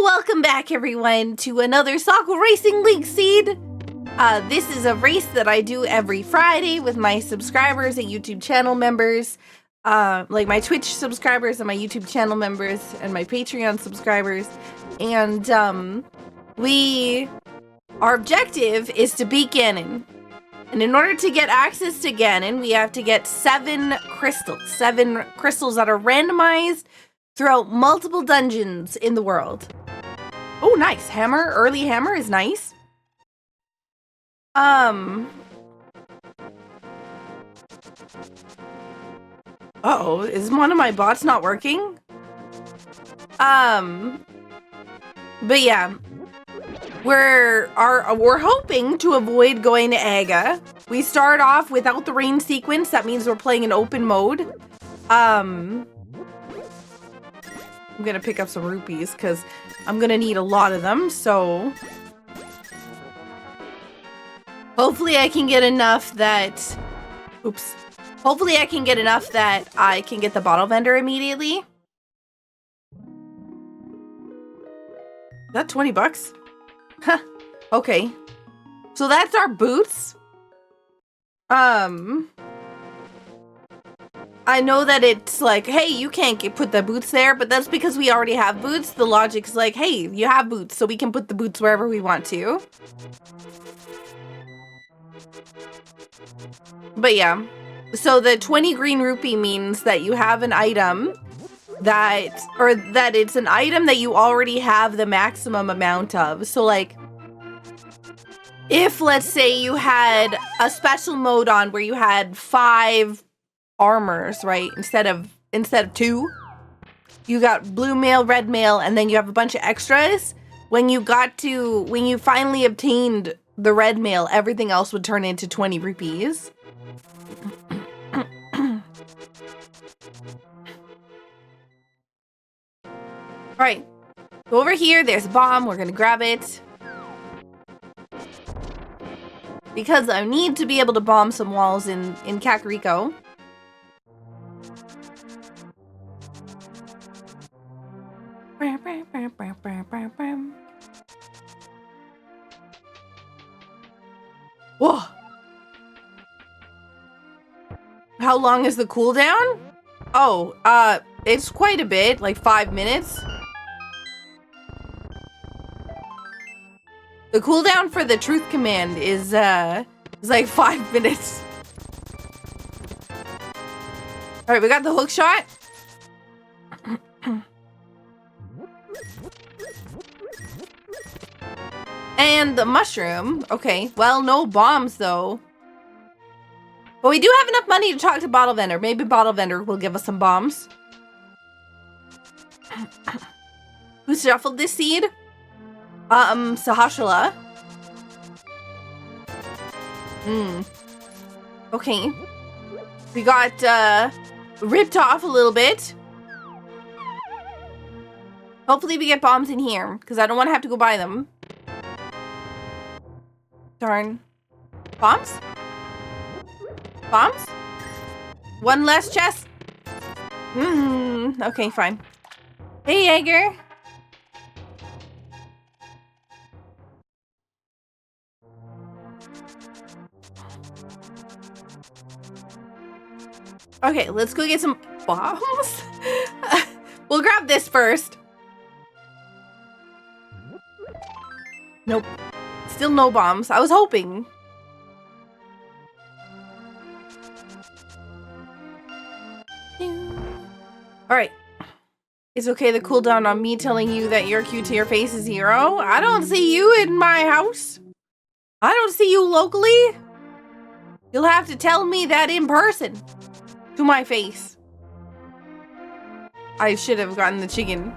Welcome back, everyone, to another Saku Racing League seed. This is a race that I do every Friday with my subscribers and YouTube channel members, like my Twitch subscribers and my YouTube channel members and my Patreon subscribers. And our objective is to beat Ganon. And in order to get access to Ganon, we have to get 7 crystals. 7 crystals that are randomized throughout multiple dungeons in the world. Oh, nice. Hammer. Early hammer is nice. Uh-oh, is one of my bots not working? But yeah. We're hoping to avoid going to Aga. We start off without the rain sequence. That means we're playing in open mode. I'm gonna pick up some rupees because I'm gonna need a lot of them, so hopefully I can get enough that hopefully I can get enough that I can get the bottle vendor immediately. Is that 20 bucks? Huh. Okay. So that's our boots. I know that it's like, hey, you can't put the boots there, but that's because we already have boots. The logic's like, hey, you have boots, so we can put the boots wherever we want to. But yeah, so the 20 green rupee means that you have an item that it's an item that you already have the maximum amount of. So like, if let's say you had a special mode on where you had 5 armors, right? Instead of 2, you got blue mail, red mail, and then you have a bunch of extras. When you finally obtained the red mail, everything else would turn into 20 rupees. All right, go over here. There's a bomb. We're gonna grab it because I need to be able to bomb some walls in Kakariko. Whoa! How long is the cooldown? Oh, it's quite a bit, like 5 minutes. The cooldown for the truth command is like 5 minutes. All right, we got the hook shot. And the mushroom. Okay, well, no bombs though. But we do have enough money to talk to Bottle Vendor. Maybe Bottle Vendor will give us some bombs. Who shuffled this seed? Sahashala. Okay. We got, ripped off a little bit. Hopefully we get bombs in here, because I don't want to have to go buy them. Darn. Bombs? Bombs? One less chest? Okay, fine. Hey, Jaeger. Okay, let's go get some bombs. We'll grab this first. Nope. Still no bombs. I was hoping. Alright. It's okay to cool down on me telling you that your cute to your face is 0. I don't see you in my house. I don't see you locally. You'll have to tell me that in person. To my face. I should have gotten the chicken.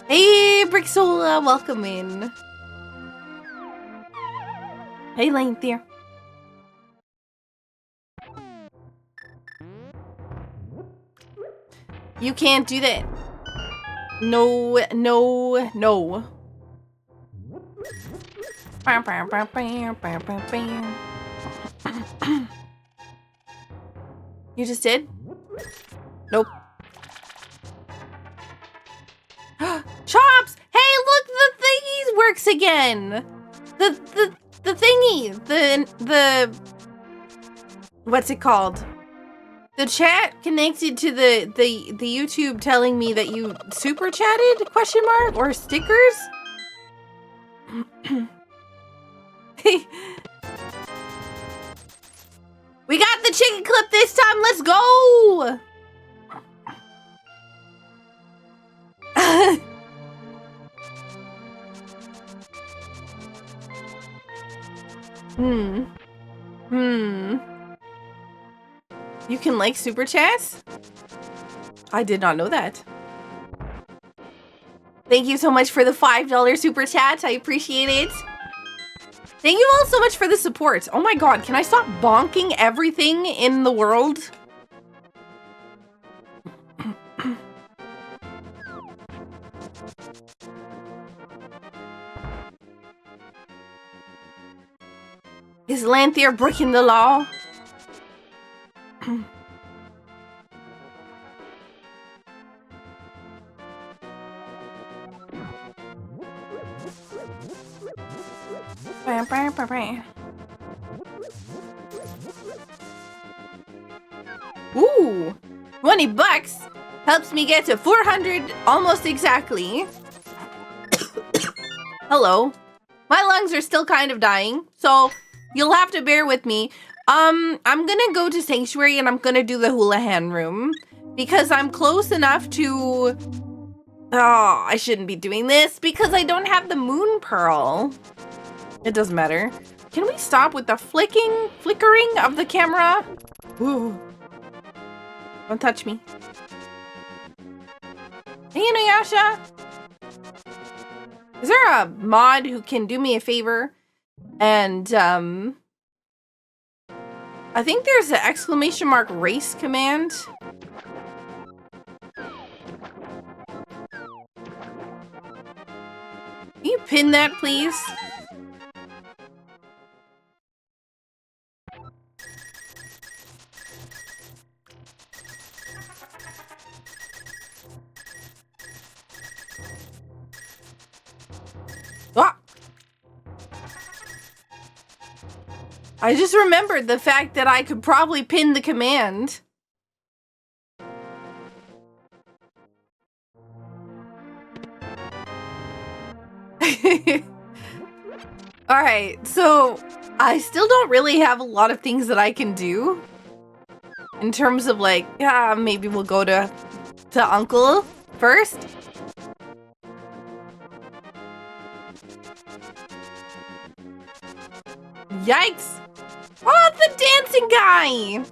Hey, Bricksola, welcome in. Hey, Lanthier. You can't do that. No, no, no. You just did? Nope. Chops! again. The thingy. The what's it called? The chat connected to the YouTube telling me that you super chatted, question mark, or stickers? We got the chicken clip this time, let's go! You can like super chats? I did not know that. Thank you so much for the $5 super chat. I appreciate it. Thank you all so much for the support. Oh my god, can I stop bonking everything in the world? Is Lanthier breaking the law? Ooh, 20 bucks helps me get to 400 almost exactly. Hello. My lungs are still kind of dying, so you'll have to bear with me. I'm gonna go to Sanctuary and I'm gonna do the Houlihan room because I'm close enough to... Oh, I shouldn't be doing this because I don't have the moon pearl. It doesn't matter. Can we stop with the flickering of the camera? Ooh. Don't touch me. Hey, Inuyasha. Is there a mod who can do me a favor? And, I think there's an exclamation mark race command. Can you pin that, please? Ah! I just remembered the fact that I could probably pin the command. Alright, so I still don't really have a lot of things that I can do. In terms of like, yeah, maybe we'll go to Uncle first. Yikes! Oh, the dancing guy!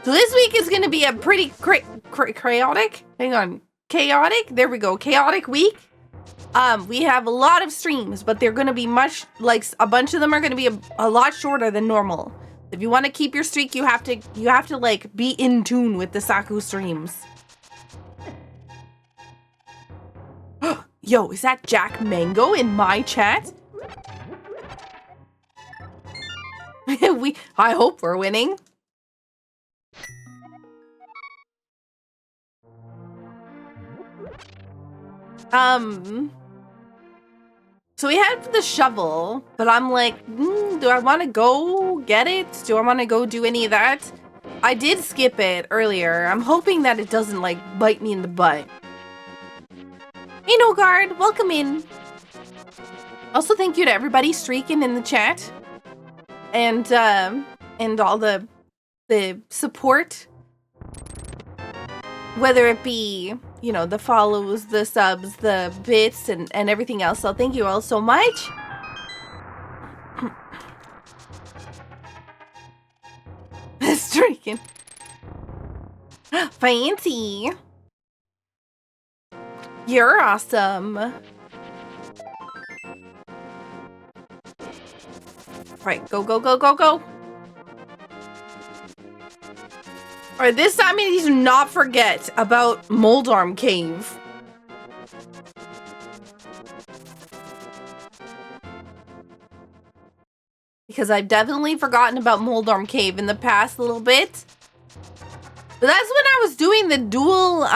So this week is gonna be a pretty chaotic. Hang on. Chaotic? There we go. Chaotic week. We have a lot of streams, but they're gonna be much, like, a bunch of them are gonna be a lot shorter than normal. If you want to keep your streak, you have to like be in tune with the Saku streams. Yo, is that Jack Mango in my chat? I hope we're winning. So we had the shovel, but I'm like, do I want to go get it? Do I want to go do any of that? I did skip it earlier. I'm hoping that it doesn't like bite me in the butt. Hey, No Guard, welcome in. Also, thank you to everybody streaking in the chat, and all the support, whether it be, you know, the follows, the subs, the bits, and everything else. So thank you all so much. Streaking. Fancy. You're awesome. Right, go, go, go, go, go. Alright, this time I need to not forget about Moldarm Cave. Because I've definitely forgotten about Moldarm Cave in the past little bit. But that's when I was doing the dual,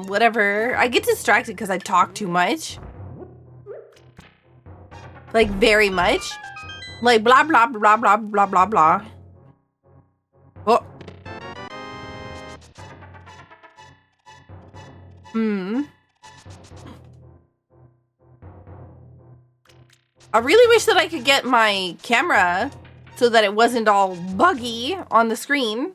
whatever. I get distracted because I talk too much. Like, very much. Like, blah, blah, blah, blah, blah, blah, blah. Oh. I really wish that I could get my camera so that it wasn't all buggy on the screen.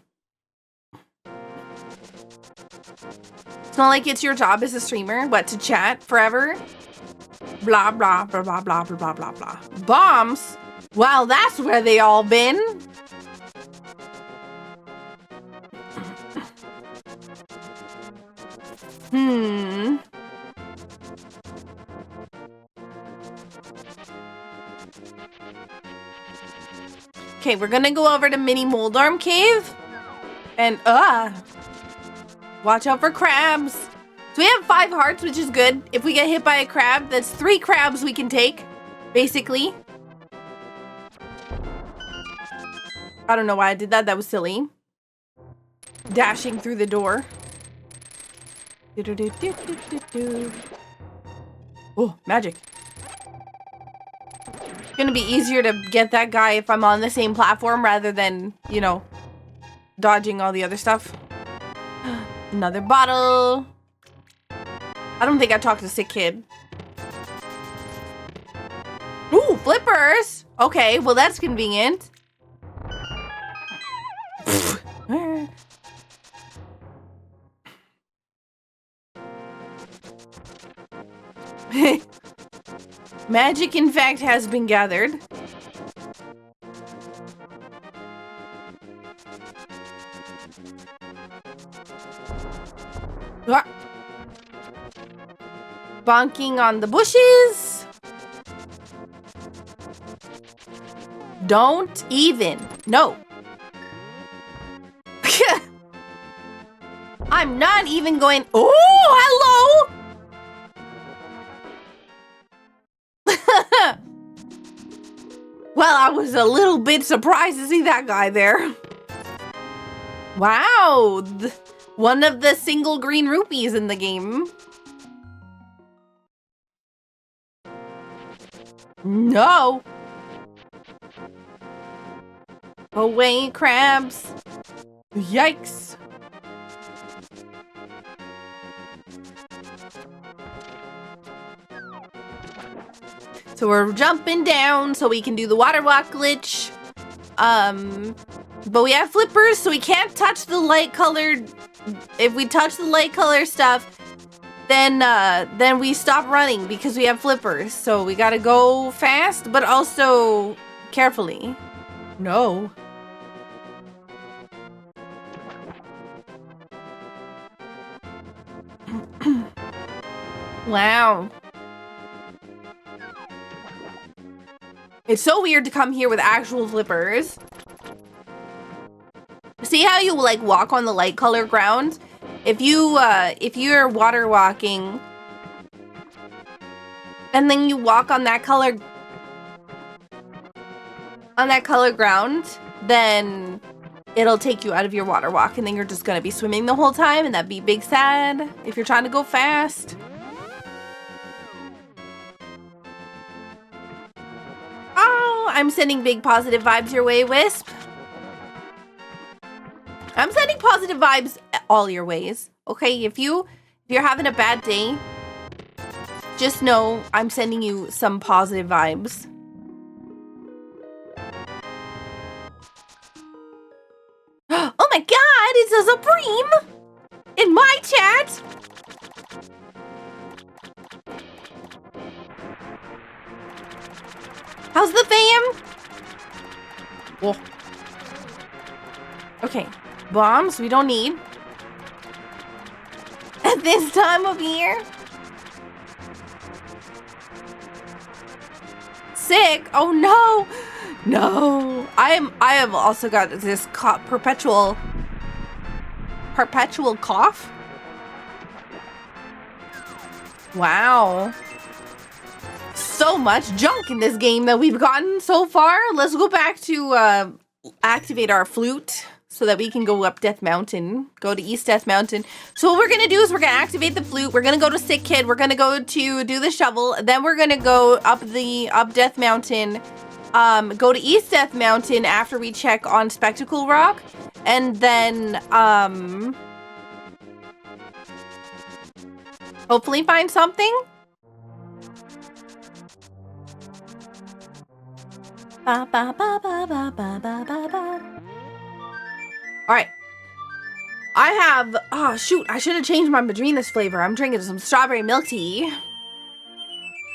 It's not like it's your job as a streamer, what, to chat forever? Blah, blah, blah, blah, blah, blah, blah, blah. Bombs? Well, that's where they all been. Okay, we're gonna go over to Mini Moldarm Cave. And, watch out for crabs. So we have 5 hearts, which is good. If we get hit by a crab, that's 3 crabs we can take, basically. I don't know why I did that. That was silly. Dashing through the door. Oh, magic. It's gonna be easier to get that guy if I'm on the same platform rather than, you know, dodging all the other stuff. Another bottle. I don't think I talked to Sick Kid. Ooh, flippers! Okay, well that's convenient. Magic, in fact, has been gathered. Ah. Bonking on the bushes. Don't even. No. I'm not even going. Oh, hello. Well, I was a little bit surprised to see that guy there. Wow. One of the single green rupees in the game. No. Away, crabs. Yikes. So we're jumping down so we can do the water walk glitch. But we have flippers, so we can't touch the light colored. If we touch the light color stuff, then we stop running because we have flippers. So we gotta go fast, but also carefully. No. Wow. It's so weird to come here with actual flippers. See how you like walk on the light color ground? If you're water walking and then you walk on that color ground, then it'll take you out of your water walk and then you're just gonna be swimming the whole time, and that'd be big sad if you're trying to go fast. Oh, I'm sending big positive vibes your way, Wisp. I'm sending positive vibes all your ways. Okay, if you're having a bad day, just know I'm sending you some positive vibes. Oh my god, it's a Supreme in my chat. How's the fam? Whoa. Okay, bombs we don't need at this time of year. Sick. Oh no. No. I have also got this perpetual cough. Wow. So much junk in this game that we've gotten so far. Let's go back to activate our flute so that we can go up Death Mountain. Go to East Death Mountain. So what we're gonna do is we're gonna activate the flute. We're gonna go to Sick Kid. We're gonna go to do the shovel. Then we're gonna go up Death Mountain. Go to East Death Mountain after we check on Spectacle Rock. And then, hopefully find something. Ba, ba, ba, ba, ba, ba, ba, ba, ba. All right. I have, oh shoot, I should have changed my Madrina's flavor. I'm drinking some strawberry milk tea.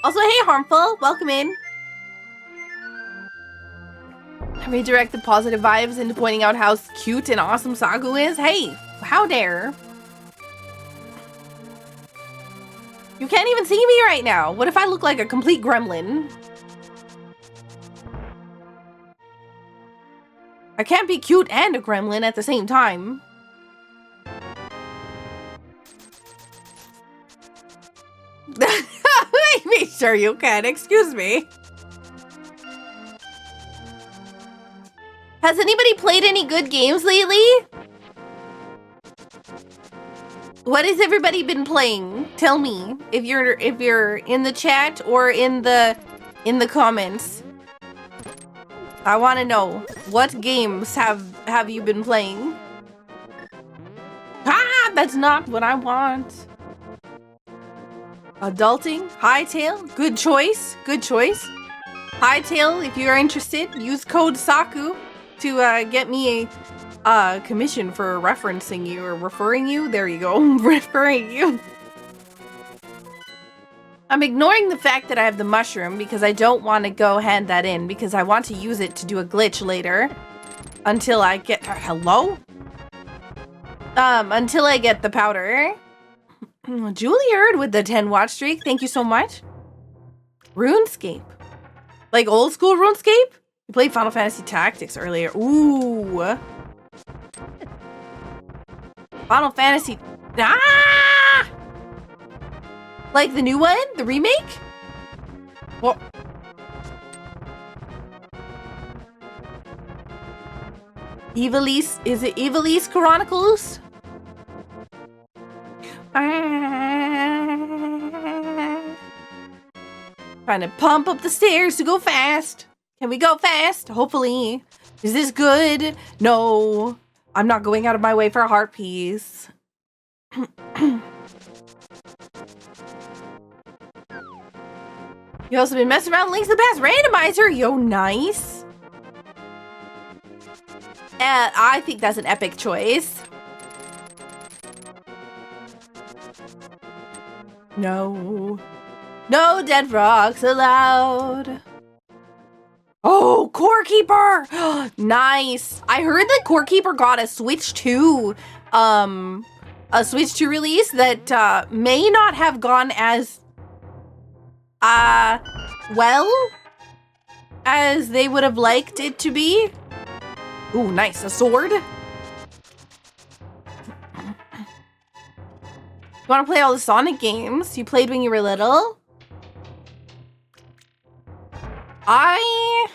Also, hey Harmful, welcome in. Redirect the positive vibes into pointing out how cute and awesome Saku is. Hey, how dare. You can't even see me right now. What if I look like a complete gremlin? I can't be cute and a gremlin at the same time. Maybe sure you can, excuse me. Has anybody played any good games lately? What has everybody been playing? Tell me if you're in the chat or in the comments. I want to know what games have you been playing? Ah, that's not what I want. Adulting, Hightail, good choice, good choice. Hightail, if you're interested, use code Saku to get me a commission for referencing you or referring you. There you go, referring you. I'm ignoring the fact that I have the mushroom because I don't want to go hand that in because I want to use it to do a glitch later until I get, hello? Until I get the powder. Juilliard with the 10 watch streak. Thank you so much. RuneScape. Like old school RuneScape? You played Final Fantasy Tactics earlier. Ooh. Final Fantasy. Ah! Like the new one? The remake? What? Evilise. Is it Evilise Chronicles? Trying to pump up the stairs to go fast. Can we go fast? Hopefully. Is this good? No. I'm not going out of my way for a heart piece. You also been messing around with Links to the Past Randomizer. Yo, nice. I think that's an epic choice. No. No dead rocks allowed. Oh, Core Keeper! Nice. I heard that Core Keeper got a Switch 2 release that may not have gone as well as they would have liked it to be. Ooh, nice. A sword. You want to play all the Sonic games you played when you were little? I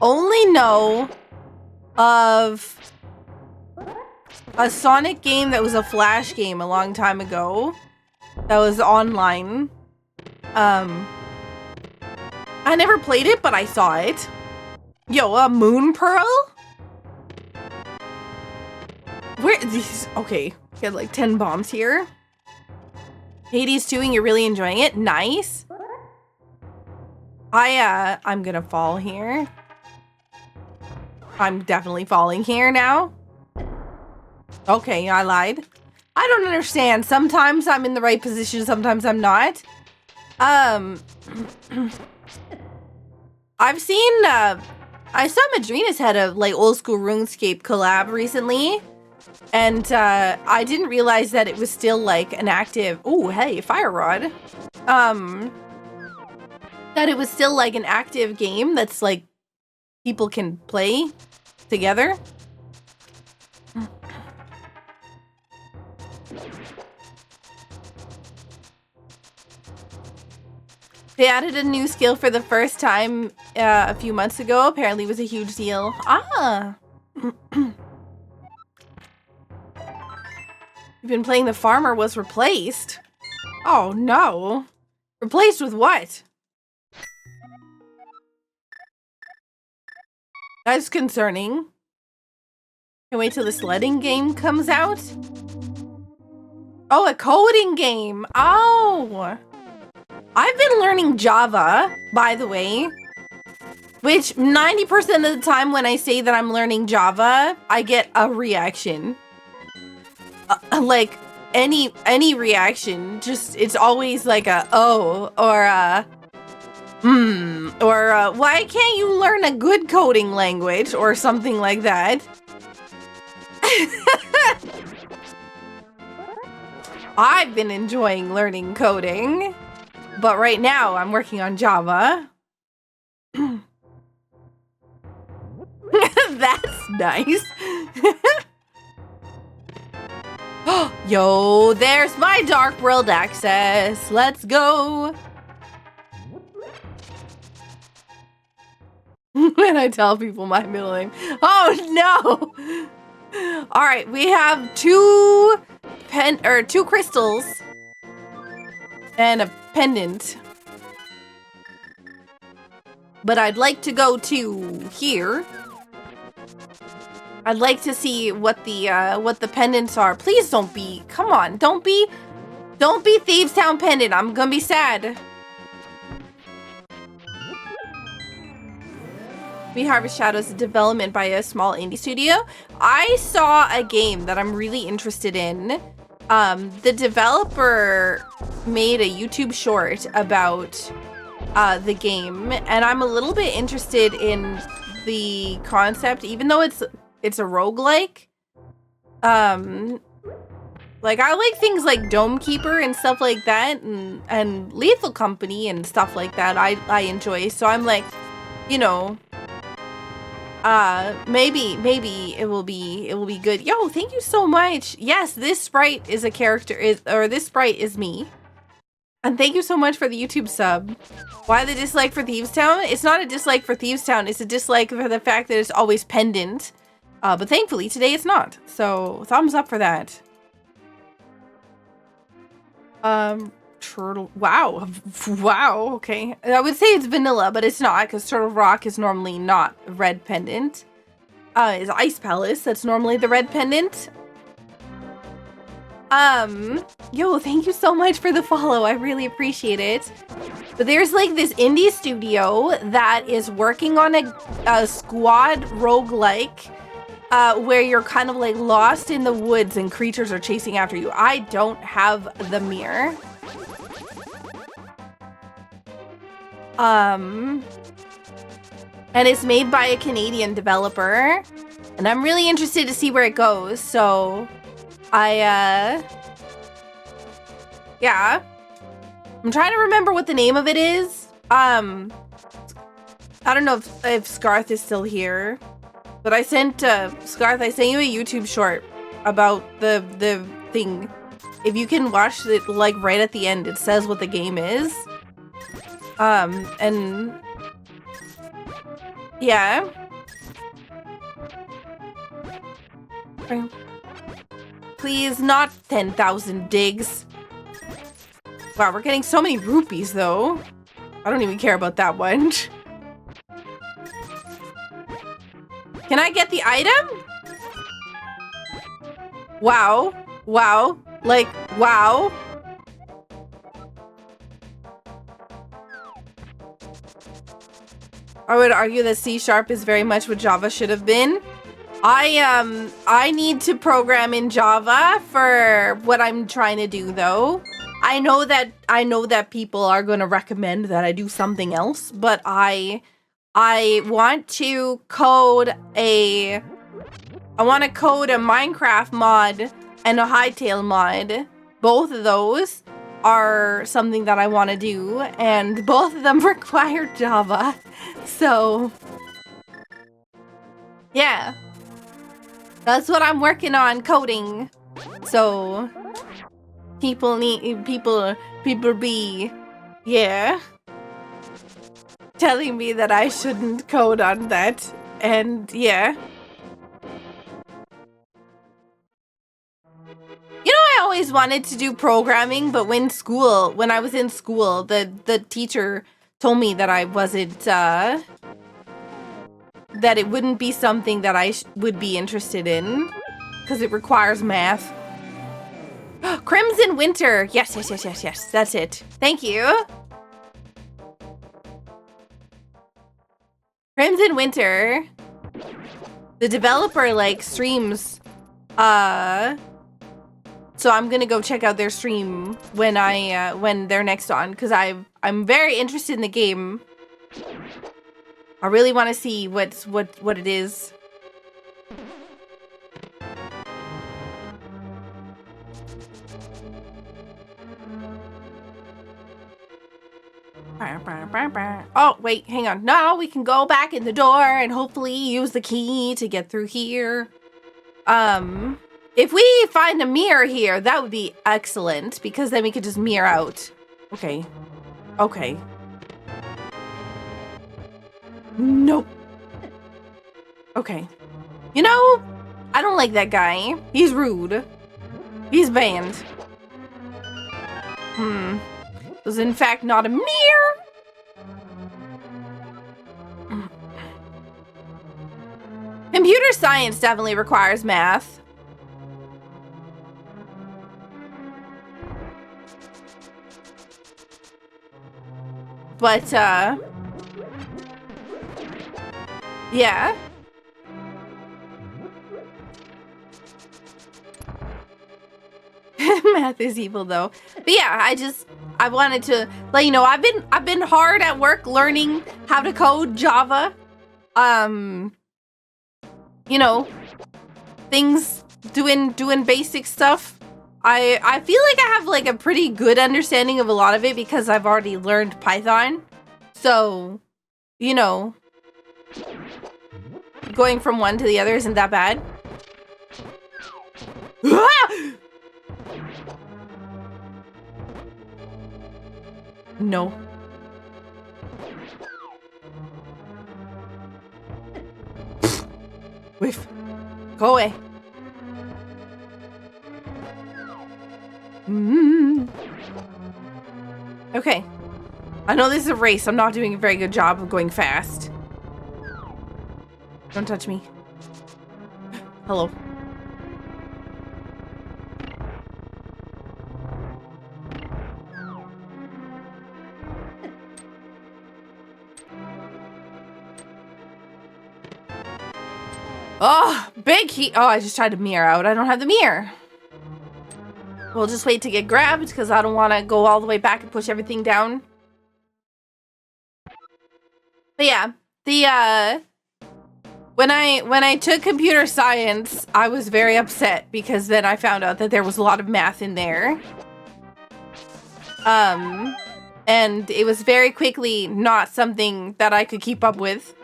only know of a Sonic game that was a Flash game a long time ago that was online. I never played it, but I saw it. Yo, a Moon Pearl? Where these? Okay, get like 10 bombs here. Hades 2 and you're really enjoying it? Nice. I'm gonna fall here. I'm definitely falling here now. Okay, I lied. I don't understand. Sometimes I'm in the right position, sometimes I'm not. I've seen, I saw Madrina's had a like old school RuneScape collab recently. And I didn't realize that it was still like an active, oh hey, Fire Rod. That it was still like an active game that's like people can play together. They added a new skill for the first time a few months ago. Apparently it was a huge deal. Ah. You've been playing the farmer was replaced. Oh no. Replaced with what? That's concerning. Can't wait till the sledding game comes out. Oh, a coding game. Oh. I've been learning Java, by the way. Which 90% of the time when I say that I'm learning Java, I get a reaction. Like any reaction, just it's always like a oh or a or why can't you learn a good coding language or something like that? I've been enjoying learning coding, but right now I'm working on Java. That's nice. Yo, there's my Dark World access. Let's go. When I tell people my middle name. Oh no. All right, we have two crystals and a pendant. But I'd like to go to here. I'd like to see what the pendants are. Please don't be. Come on, don't be Thieves Town pendant. I'm gonna be sad. We Harvest Shadows, a development by a small indie studio. I saw a game that I'm really interested in. The developer made a YouTube short about the game, and I'm a little bit interested in the concept, even though it's a roguelike. Like I like things like Dome Keeper and stuff like that, and Lethal Company and stuff like that. I enjoy. So I'm like, you know, maybe it will be good. Yo, thank you so much. Yes, this sprite is a character this sprite is me. And thank you so much for the YouTube sub. Why the dislike for Thieves Town? It's not a dislike for Thieves Town, it's a dislike for the fact that it's always pendant. But thankfully today it's not. So thumbs up for that. Turtle, wow, okay. I would say it's vanilla, but it's not, because Turtle Rock is normally not a red pendant. It's Ice Palace, that's normally the red pendant. Yo, thank you so much for the follow. I really appreciate it. But there's like this indie studio that is working on a squad roguelike where you're kind of like lost in the woods and creatures are chasing after you. I don't have the mirror. And it's made by a Canadian developer, and I'm really interested to see where it goes. So yeah, I'm trying to remember what the name of it is. I don't know if Scarth is still here, but I sent Scarth, I sent you a YouTube short about the thing. If you can watch it, like right at the end, it says what the game is. And yeah. Please, not 10,000 digs. Wow, we're getting so many rupees though. I don't even care about that one. Can I get the item? Wow. Wow. Like, wow. I would argue that C# is very much what Java should have been. I need to program in Java for what I'm trying to do though. I know that people are going to recommend that I do something else, but I want to code a Minecraft mod and a Hytale mod. Both of those are something that I want to do, and both of them require Java. So yeah, that's what I'm working on, coding. So people be, yeah, telling me that I shouldn't code on that, and yeah. You know, I wanted to do programming, but when I was in school, the teacher told me that I wasn't, that it wouldn't be something that I would be interested in, because it requires math. Crimson Winter. Yes. That's it. Thank you. Crimson Winter. The developer, like, streams, so I'm gonna go check out their stream when when they're next on, because I'm very interested in the game. I really want to see what it is. Oh, wait, hang on. No, we can go back in the door and hopefully use the key to get through here. If we find a mirror here, that would be excellent, because then we could just mirror out. Okay. Okay. Nope. Okay. You know, I don't like that guy. He's rude. He's banned. It was in fact not a mirror. Computer science definitely requires math. But, yeah. Math is evil, though. But yeah, I wanted to let you know, I've been hard at work learning how to code Java. You know, things, doing basic stuff. I feel like I have like a pretty good understanding of a lot of it because I've already learned Python. So, you know, going from one to the other isn't that bad. No. Whiff. Go away. Okay. I know this is a race. I'm not doing a very good job of going fast. Don't touch me. Hello. Oh, big heat. Oh, I just tried to mirror out. I don't have the mirror. We'll just wait to get grabbed because I don't want to go all the way back and push everything down. But yeah, the when I took computer science, I was very upset because then I found out that there was a lot of math in there. And it was very quickly not something that I could keep up with.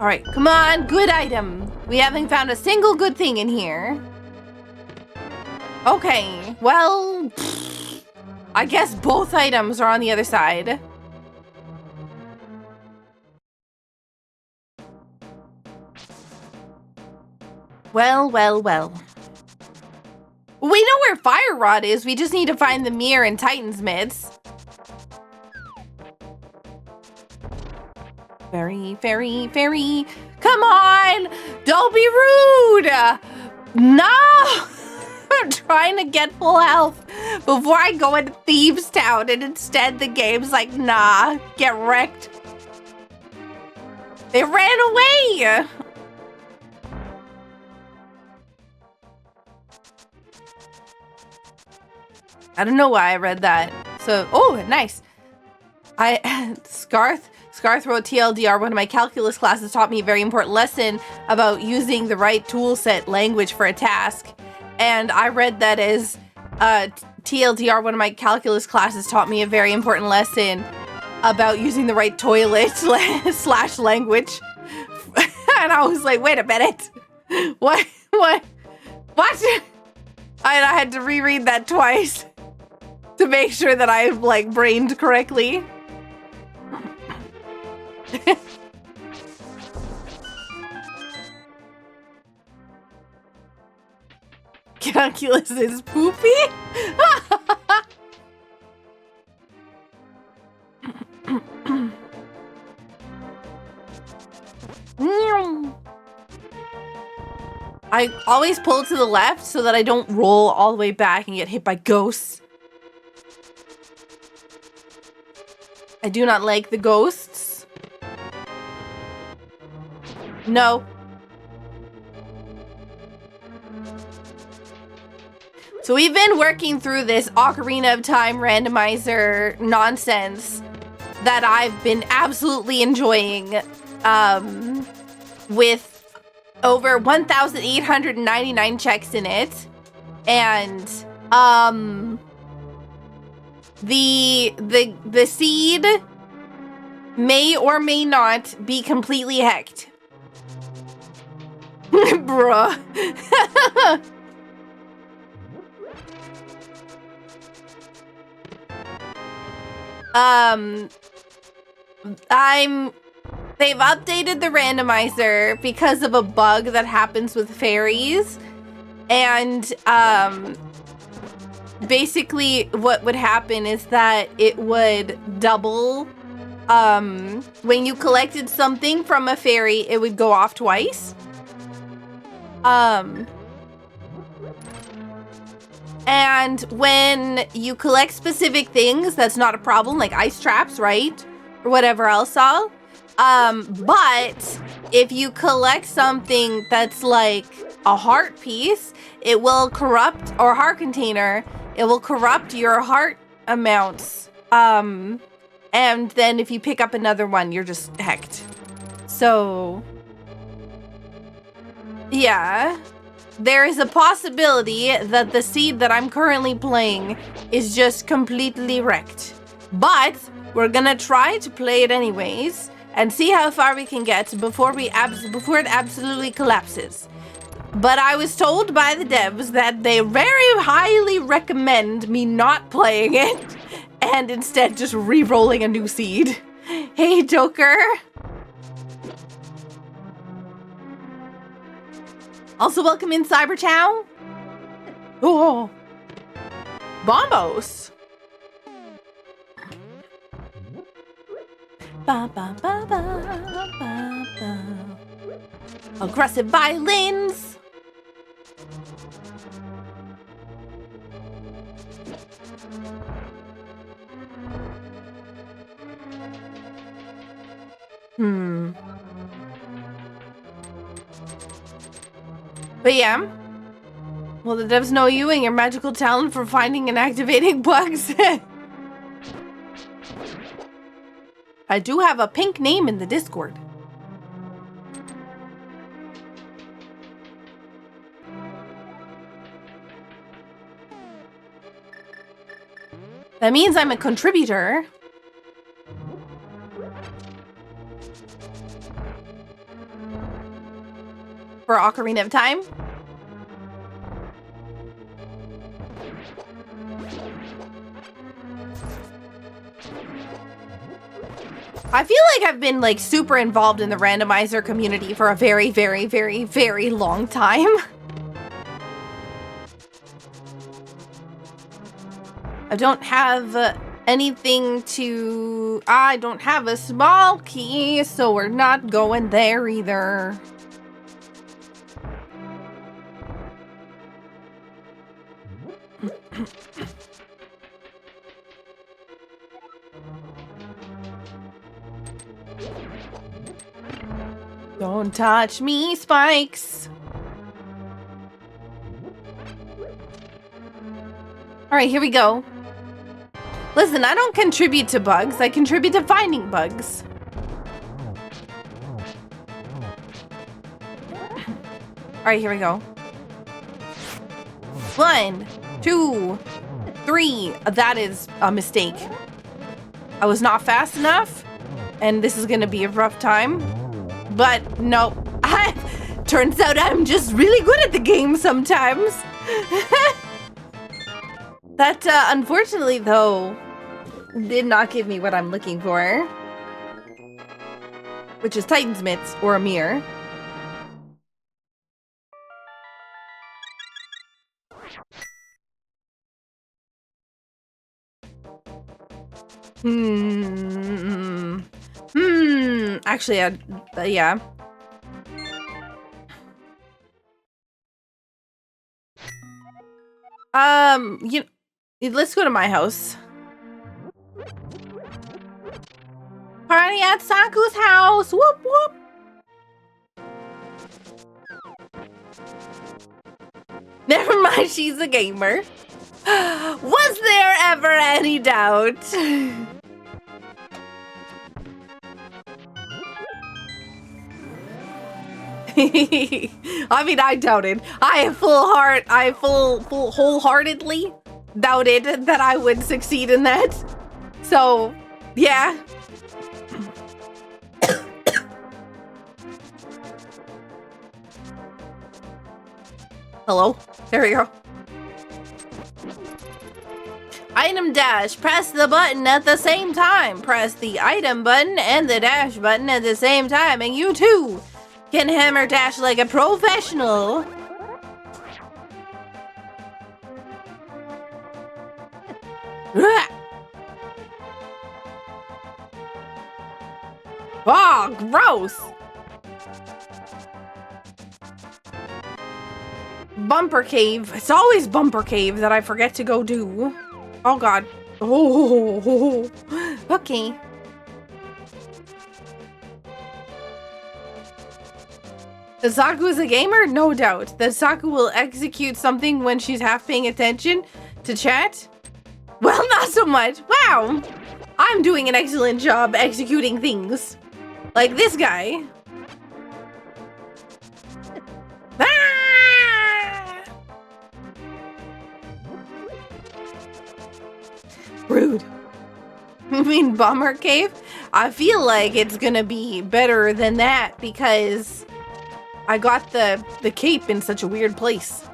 All right, come on, good item. We haven't found a single good thing in here. Okay, well, I guess both items are on the other side. Well. We know where Fire Rod is. We just need to find the mirror in Titan's Mitts. Very. Come on! Don't be rude! No! I'm trying to get full health before I go into Thieves Town, and instead the game's like, nah, get wrecked. They ran away! I don't know why I read that. So, oh, nice. Scarth wrote TLDR, one of my calculus classes taught me a very important lesson about using the right toolset language for a task. And I read that as TLDR, one of my calculus classes taught me a very important lesson about using the right toilet slash language. And I was like, wait a minute. What? I had to reread that twice to make sure that I like brained correctly. Calculus is poopy? I always pull to the left so that I don't roll all the way back and get hit by ghosts. I do not like the ghosts. No. So we've been working through this Ocarina of Time randomizer nonsense that I've been absolutely enjoying, with over 1,899 checks in it, and the seed may or may not be completely hecked. Bruh. They've updated the randomizer because of a bug that happens with fairies, and basically what would happen is that it would double. When you collected something from a fairy, it would go off twice. And when you collect specific things, that's not a problem, like ice traps, right? Or whatever else all. But if you collect something that's like a heart piece, it will corrupt, or heart container, it will corrupt your heart amounts. And then if you pick up another one, you're just hecked. So, yeah. There is a possibility that the seed that I'm currently playing is just completely wrecked. But we're gonna try to play it anyways and see how far we can get before it absolutely collapses. But I was told by the devs that they very highly recommend me not playing it and instead just re-rolling a new seed. Hey, Joker. Also, welcome in, Cyberchow. Oh, Bombos. Ba, ba, ba, ba, ba, ba. Aggressive violins. But yeah. Well, the devs know you and your magical talent for finding and activating bugs. I do have a pink name in the Discord. That means I'm a contributor. For Ocarina of Time. I feel like I've been like super involved in the randomizer community for a very, very, very, very long time. I don't have anything to... I don't have a small key, so we're not going there either. Don't touch me, spikes. All right, here we go. Listen, I don't contribute to bugs. I contribute to finding bugs. All right, here we go. 1, 2, 3. That is a mistake. I was not fast enough, and this is gonna be a rough time. But no, turns out I'm just really good at the game sometimes. That, unfortunately, though, did not give me what I'm looking for. Which is Titan's Mitts or a mirror. Actually, yeah. Let's go to my house. Party at Saku's house! Whoop whoop! Never mind, she's a gamer. Was there ever any doubt? I mean, I doubted. I wholeheartedly doubted that I would succeed in that. So, yeah. Hello? There we go. Item dash. Press the button at the same time. Press the item button and the dash button at the same time, and you too can hammer dash like a professional. Oh, gross. Bumper cave. It's always bumper cave that I forget to go do. Oh god. Oh, okay. The Saku is a gamer? No doubt. The Saku will execute something when she's half paying attention to chat? Well, not so much. Wow. I'm doing an excellent job executing things. Like this guy. Ah! Rude. You mean Bummer Cave? I feel like it's gonna be better than that because I got the cape in such a weird place.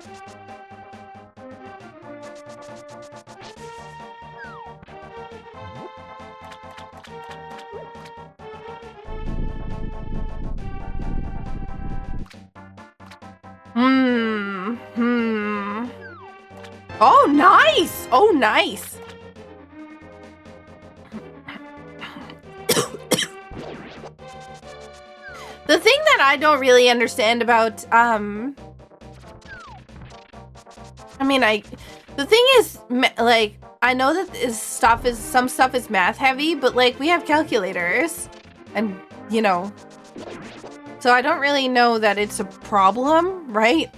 Oh, nice! Oh, nice! The thing that I don't really understand about, the thing is, like, I know that some stuff is math heavy, but, like, we have calculators, and, you know, so I don't really know that it's a problem, right?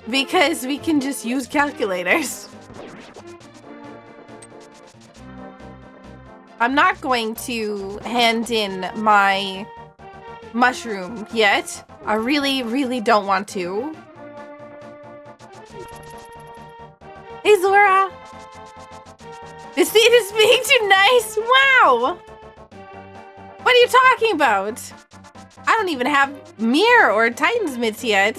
Because we can just use calculators. I'm not going to hand in my mushroom yet. I really, really don't want to. Hey, Zora! The seat is being too nice! Wow! What are you talking about? I don't even have mirror or Titan's mitts yet.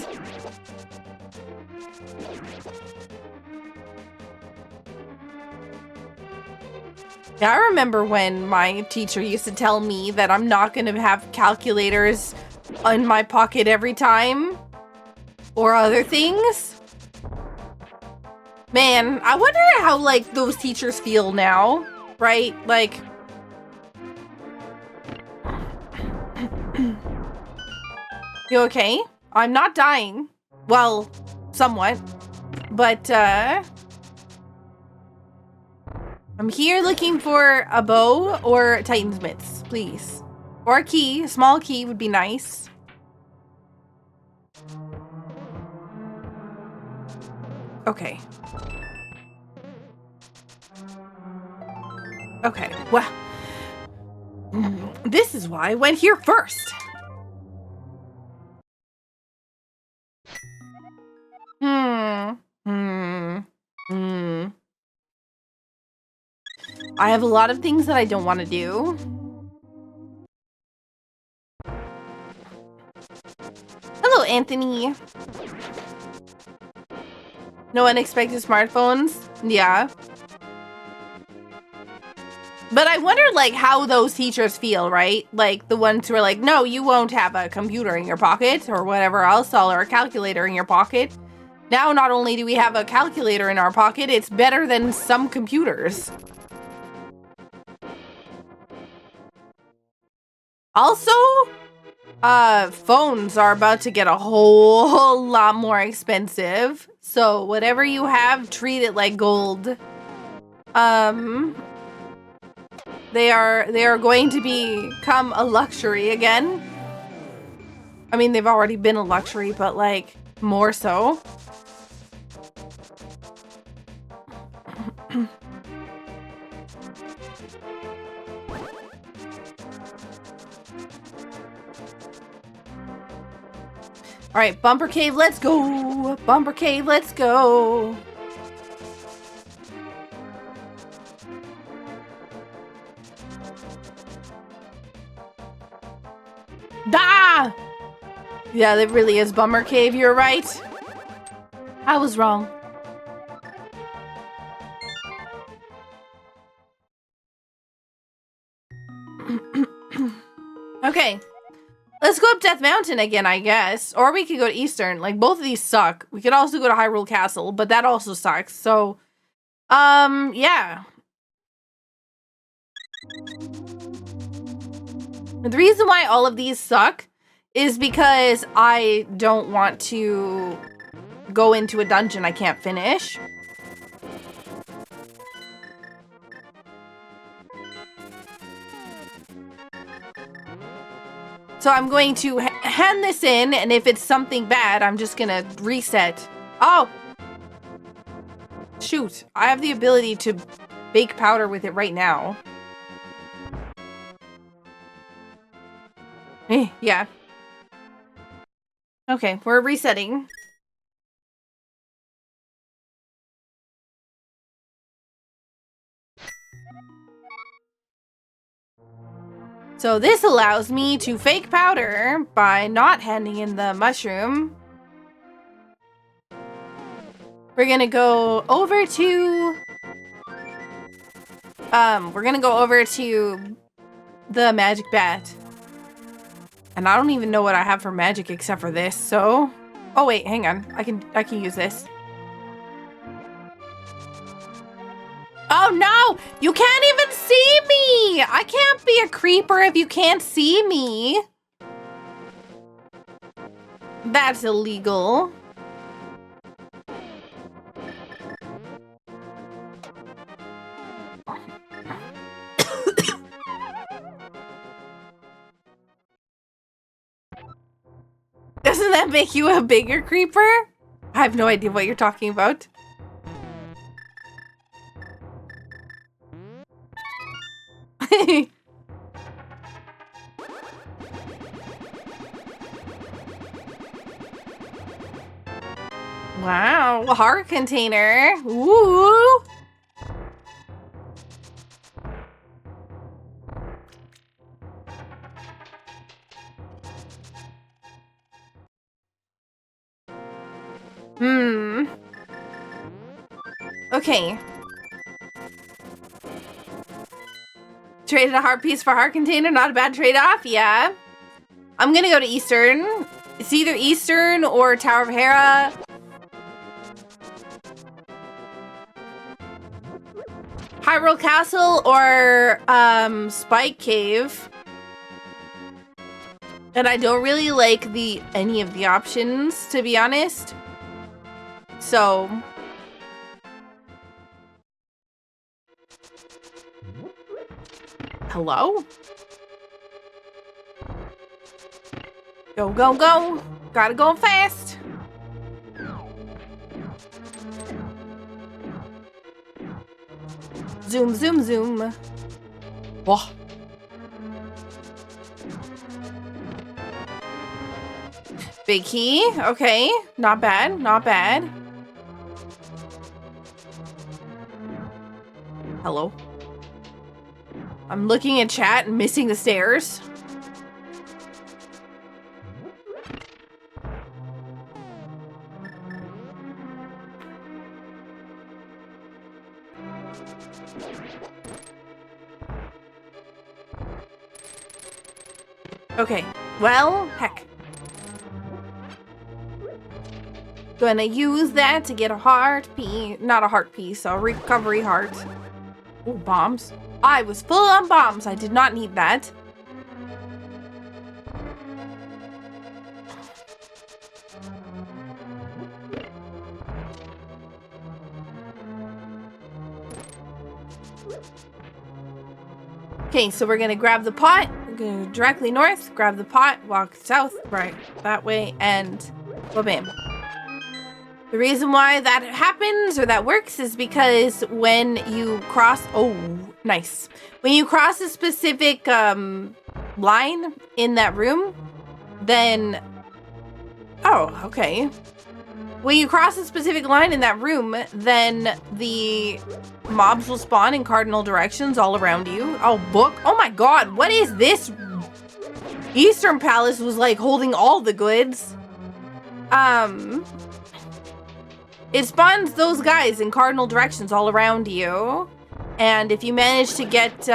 Yeah, I remember when my teacher used to tell me that I'm not going to have calculators in my pocket every time. Or other things. Man, I wonder how, like, those teachers feel now, right? Like... You okay? I'm not dying. Well, somewhat. But, I'm here looking for a bow or Titan's mitts, please. Or a key. A small key would be nice. Okay. Okay, well. This is why I went here first. I have a lot of things that I don't want to do. Hello, Anthony. No unexpected smartphones? Yeah. But I wonder, like, how those teachers feel, right? Like, the ones who are like, no, you won't have a computer in your pocket or whatever else, or a calculator in your pocket. Now, not only do we have a calculator in our pocket, it's better than some computers. Also, phones are about to get a whole lot more expensive. So whatever you have, treat it like gold. They are going to become a luxury again. I mean, they've already been a luxury, but like more so. All right, Bumper Cave, let's go. Bumper Cave, let's go. Da! Yeah, that really is Bumper Cave, you're right. I was wrong. Okay. Let's go up Death Mountain again, I guess. Or we could go to Eastern. Like, both of these suck. We could also go to Hyrule Castle, but that also sucks. So, yeah. The reason why all of these suck is because I don't want to go into a dungeon I can't finish. So I'm going to hand this in, and if it's something bad, I'm just gonna reset. Oh! Shoot, I have the ability to bake powder with it right now. Yeah. Okay, we're resetting. So this allows me to fake powder by not handing in the mushroom. We're gonna go over to... we're gonna go over to the magic bat. And I don't even know what I have for magic except for this, so... Oh wait, hang on. I can use this. Oh no! You can't even see me! I can't be a creeper if you can't see me. That's illegal. Doesn't that make you a bigger creeper? I have no idea what you're talking about. Wow, a heart container. Ooh. Okay. Traded a heart piece for a heart container, not a bad trade-off, yeah. I'm gonna go to Eastern. It's either Eastern or Tower of Hera. Hyrule Castle or Spike Cave. And I don't really like any of the options, to be honest. So... Hello? Go, go, go! Gotta go fast! Zoom, zoom, zoom. Whoa. Big key. Okay. Not bad. Not bad. Hello? I'm looking at chat and missing the stairs. Okay, well, heck. Gonna use that to get a heart piece. Not a heart piece, a recovery heart. Oh, bombs. I was full on bombs. I did not need that. Okay, so we're gonna grab the pot, we're gonna go directly north, grab the pot, walk south, right, that way, and bam. The reason why that happens, or that works, is because when you cross, oh, nice. When you cross a specific line in that room, then, oh, okay. When you cross a specific line in that room, then the mobs will spawn in cardinal directions all around you. Oh, book. Oh my god, what is this? Eastern Palace was like holding all the goods. It spawns those guys in cardinal directions all around you. And if you manage to get,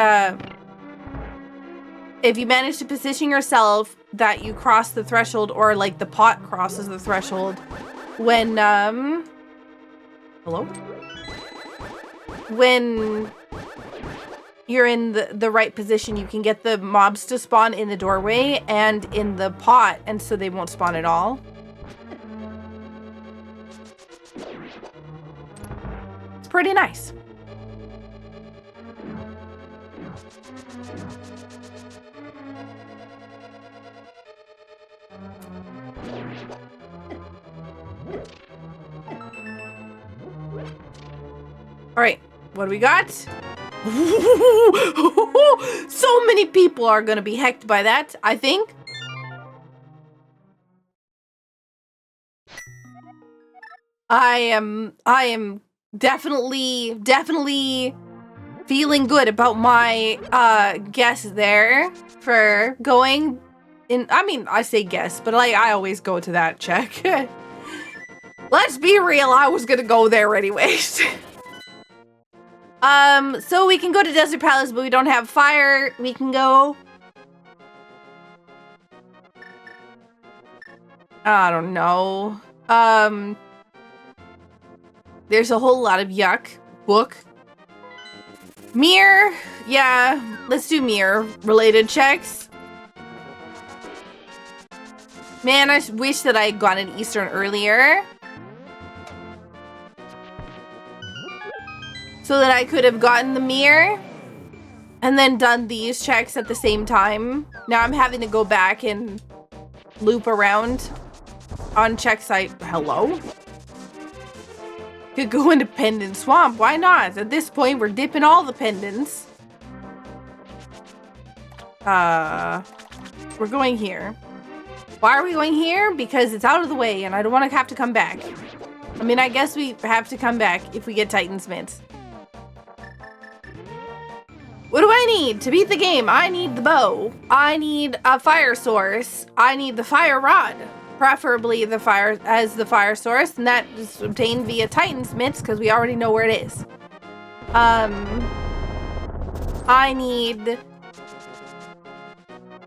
if you manage to position yourself that you cross the threshold, or like the pot crosses the threshold, when, hello? When you're in the right position, you can get the mobs to spawn in the doorway and in the pot, and so they won't spawn at all. It's pretty nice. All right, what do we got? So many people are gonna be hecked by that, I think. I am definitely feeling good about my guess there for going in. I mean, I say guess, but like I always go to that check. Let's be real, I was gonna go there anyways. So we can go to Desert Palace, but we don't have fire. We can go... I don't know. There's a whole lot of yuck. Book. Mirror. Yeah, let's do mirror-related checks. Man, I wish that I had gone in Eastern earlier, so that I could have gotten the mirror and then done these checks at the same time. Now I'm having to go back and loop around on check site. Hello? Could go into Pendant Swamp. Why not? At this point, we're dipping all the pendants. We're going here. Why are we going here? Because it's out of the way and I don't want to have to come back. I mean, I guess we have to come back if we get Titan's Mitts. What do I need to beat the game? I need the bow. I need a fire source. I need the fire rod. Preferably the fire as the fire source, and that is obtained via Titan's Mitts because we already know where it is. I need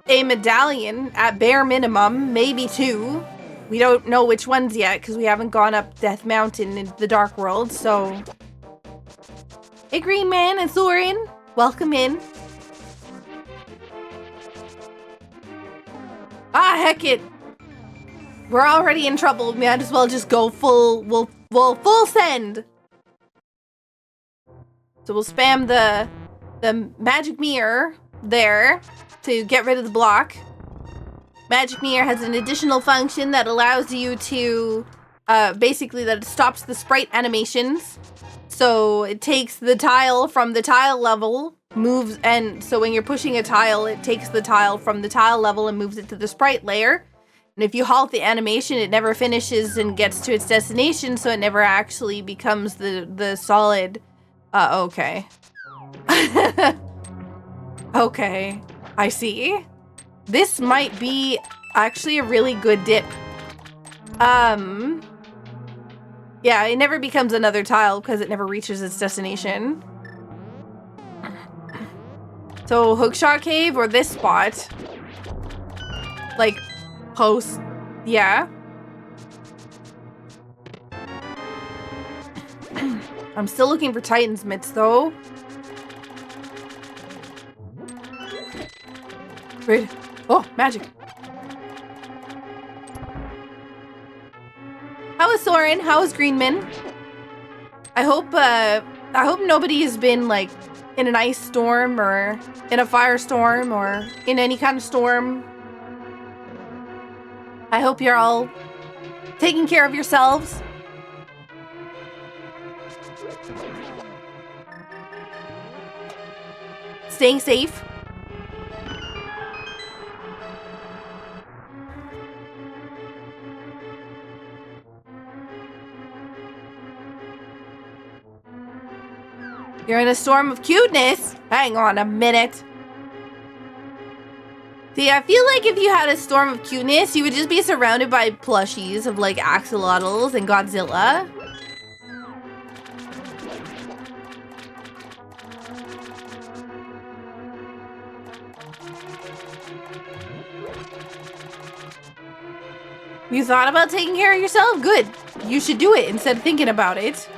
a medallion at bare minimum, maybe 2. We don't know which ones yet because we haven't gone up Death Mountain in the Dark World, so... Hey, Green Man and Soren. Welcome in. Ah, heck it. We're already in trouble. We might as well just go full, we'll full send. So we'll spam the magic mirror there to get rid of the block. Magic mirror has an additional function that allows you to, basically that it stops the sprite animations. So it takes the tile from the tile level, moves, and so when you're pushing a tile, it takes the tile from the tile level and moves it to the sprite layer. And if you halt the animation, it never finishes and gets to its destination, so it never actually becomes the solid, okay. Okay, I see. This might be actually a really good dip. Yeah, it never becomes another tile because it never reaches its destination. So Hookshot Cave or this spot? Like, post, yeah. I'm still looking for Titan's mitts though. Great. Oh, magic. How is Soren? How is Greenman? I hope nobody has been like in an ice storm or in a firestorm or in any kind of storm. I hope you're all taking care of yourselves. Staying safe. You're in a storm of cuteness? Hang on a minute. See, I feel like if you had a storm of cuteness, you would just be surrounded by plushies of like axolotls and Godzilla. You thought about taking care of yourself? Good. You should do it instead of thinking about it.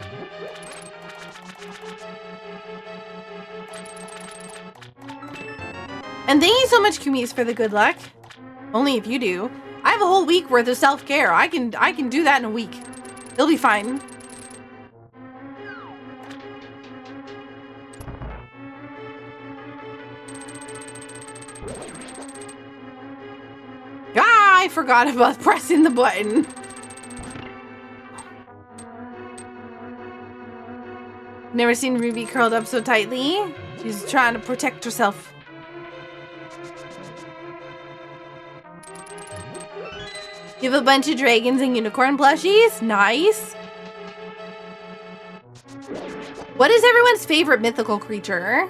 And thank you so much, Kumis, for the good luck. Only if you do. I have a whole week worth of self-care. I can do that in a week. It'll be fine. Ah, I forgot about pressing the button. Never seen Ruby curled up so tightly. She's trying to protect herself. You have a bunch of dragons and unicorn plushies? Nice. What is everyone's favorite mythical creature?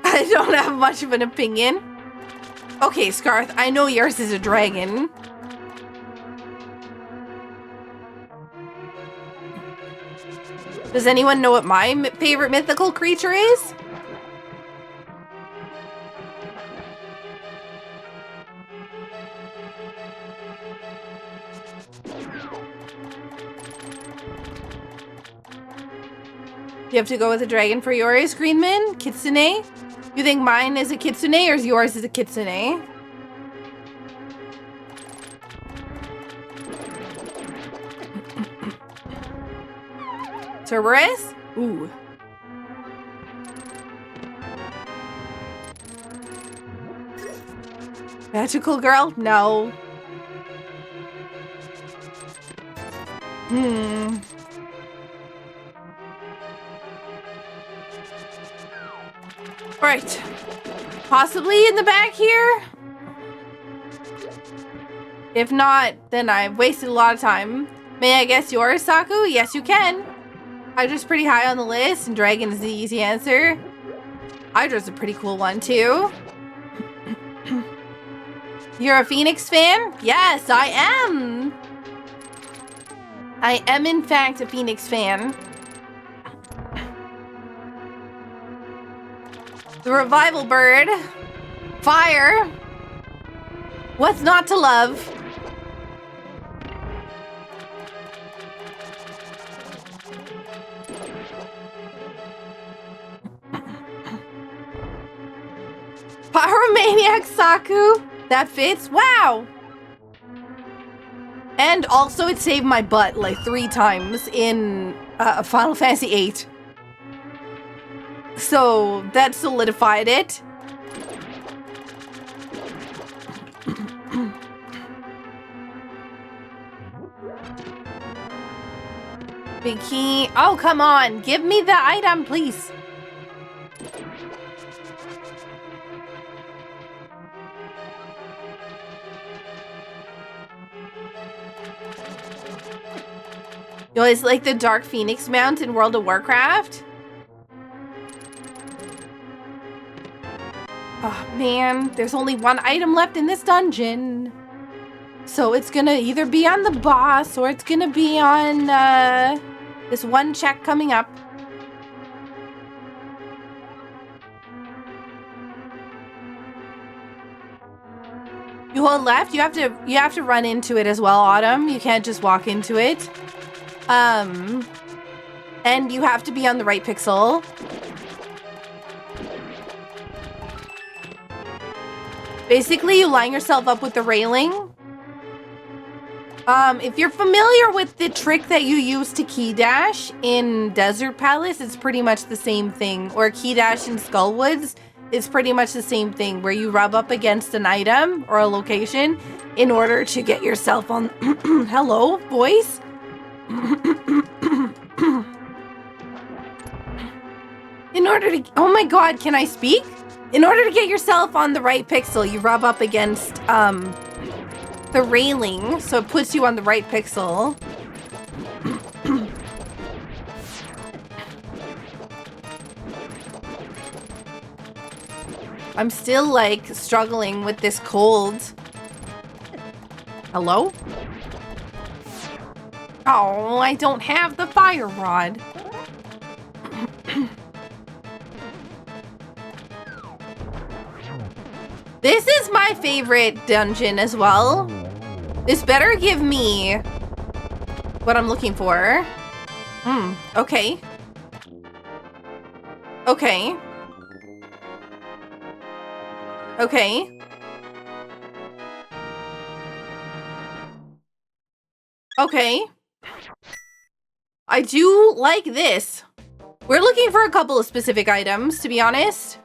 I don't have much of an opinion. Okay, Scarth, I know yours is a dragon. Does anyone know what my favorite mythical creature is? You have to go with a dragon for yours, Greenman? Kitsune? You think mine is a kitsune or yours is a kitsune? Cerberus? Ooh. Magical girl? No. Right. Possibly in the back here? If not, then I've wasted a lot of time. May I guess yours, Saku? Yes, you can. Hydra's pretty high on the list, and Dragon is the easy answer. Hydra's a pretty cool one, too. You're a Phoenix fan? Yes, I am. I am, in fact, a Phoenix fan. The revival bird. Fire. What's not to love? Pyromaniac Saku. That fits. Wow. And also it saved my butt like 3 times in Final Fantasy VIII. So that solidified it. Big key. Oh, come on. Give me the item, please. You always like the Dark Phoenix mount in World of Warcraft? Oh man, there's only one item left in this dungeon. So it's gonna either be on the boss or it's gonna be on this one check coming up. You hold left, you have to run into it as well, Autumn. You can't just walk into it. And you have to be on the right pixel. Basically, you line yourself up with the railing. If you're familiar with the trick that you use to key dash in Desert Palace, it's pretty much the same thing. Or key dash in Skullwoods, it's pretty much the same thing, where you rub up against an item or a location in order to get yourself on... Hello, voice? In order to... Oh my god, can I speak? In order to get yourself on the right pixel, you rub up against, the railing, so it puts you on the right pixel. I'm still, like, struggling with this cold. Hello? Oh, I don't have the fire rod. This is my favorite dungeon as well. This better give me what I'm looking for. Okay. Okay. Okay. Okay. I do like this. We're looking for a couple of specific items, to be honest.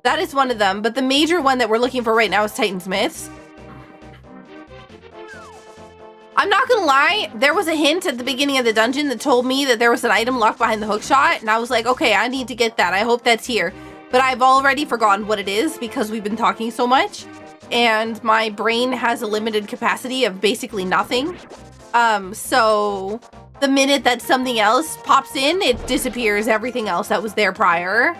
That is one of them, but the major one that we're looking for right now is Titansmiths. I'm not gonna lie, there was a hint at the beginning of the dungeon that told me that there was an item locked behind the hookshot, and I was like, okay, I need to get that. I hope that's here. But I've already forgotten what it is because we've been talking so much, and my brain has a limited capacity of basically nothing. So the minute that something else pops in, it disappears everything else that was there prior.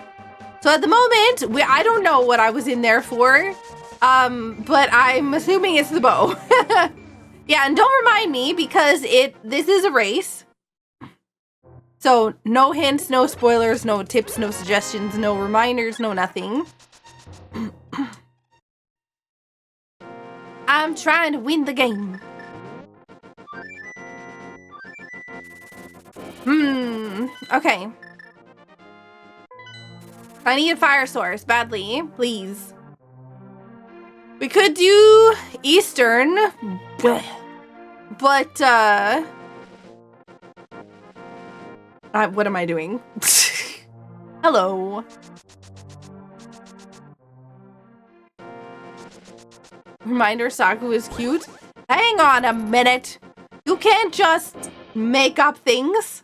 So at the moment, I don't know what I was in there for, but I'm assuming it's the bow. Yeah, and don't remind me because this is a race. So no hints, no spoilers, no tips, no suggestions, no reminders, no nothing. I'm trying to win the game. Okay. I need a fire source badly, please. We could do Eastern, but what am I doing? Hello. Reminder, Saku is cute. Hang on a minute. You can't just make up things.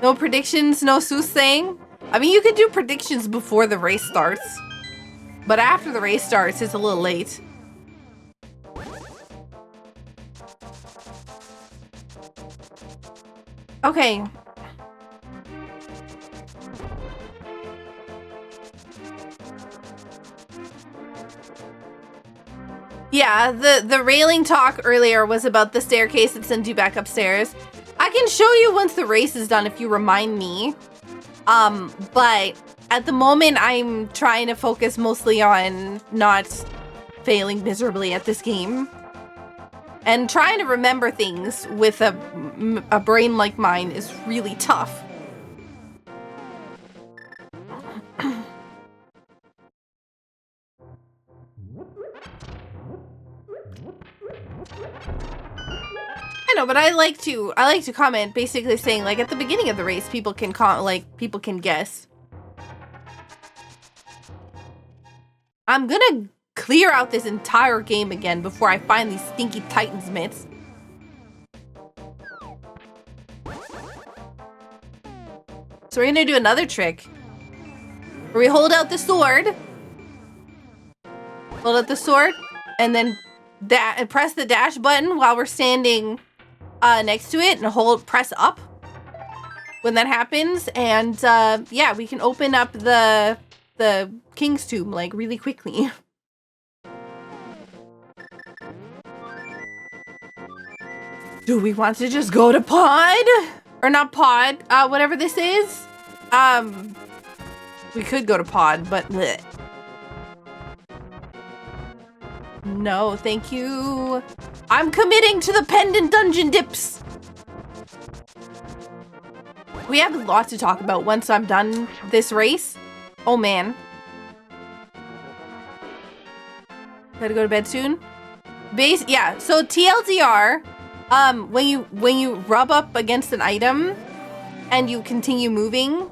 No predictions, no soothsaying. I mean, you could do predictions before the race starts, but after the race starts, it's a little late. Okay. Yeah, the railing talk earlier was about the staircase that sends you back upstairs. I can show you once the race is done if you remind me. But at the moment I'm trying to focus mostly on not failing miserably at this game. And trying to remember things with a brain like mine is really tough. I know, but I like to comment basically saying, like, at the beginning of the race people can people can guess. I'm gonna clear out this entire game again before I find these stinky Titansmiths. So we're gonna do another trick where we hold out the sword. Hold out the sword and then press the dash button while we're standing next to it and press up when that happens. And yeah, we can open up the king's tomb like really quickly. Do we want to just go to pod? Or not pod, whatever this is? We could go to pod, but bleh. No, thank you. I'm committing to the pendant dungeon dips. We have a lot to talk about once I'm done this race. Oh man. Gotta go to bed soon. Yeah, so TLDR, when you rub up against an item and you continue moving,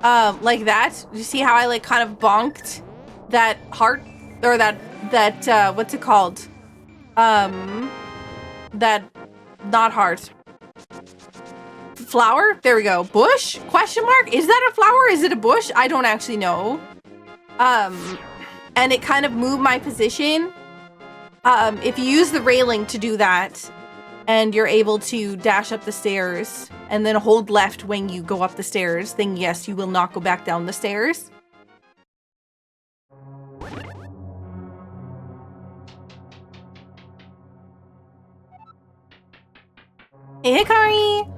like that, you see how I like kind of bonked that heart, or that what's it called? That not heart. Flower? There we go. Bush? Question mark? Is that a flower? Is it a bush? I don't actually know. And it kind of moved my position. If you use the railing to do that, and you're able to dash up the stairs, and then hold left when you go up the stairs, then yes, you will not go back down the stairs. Hey, Hikari!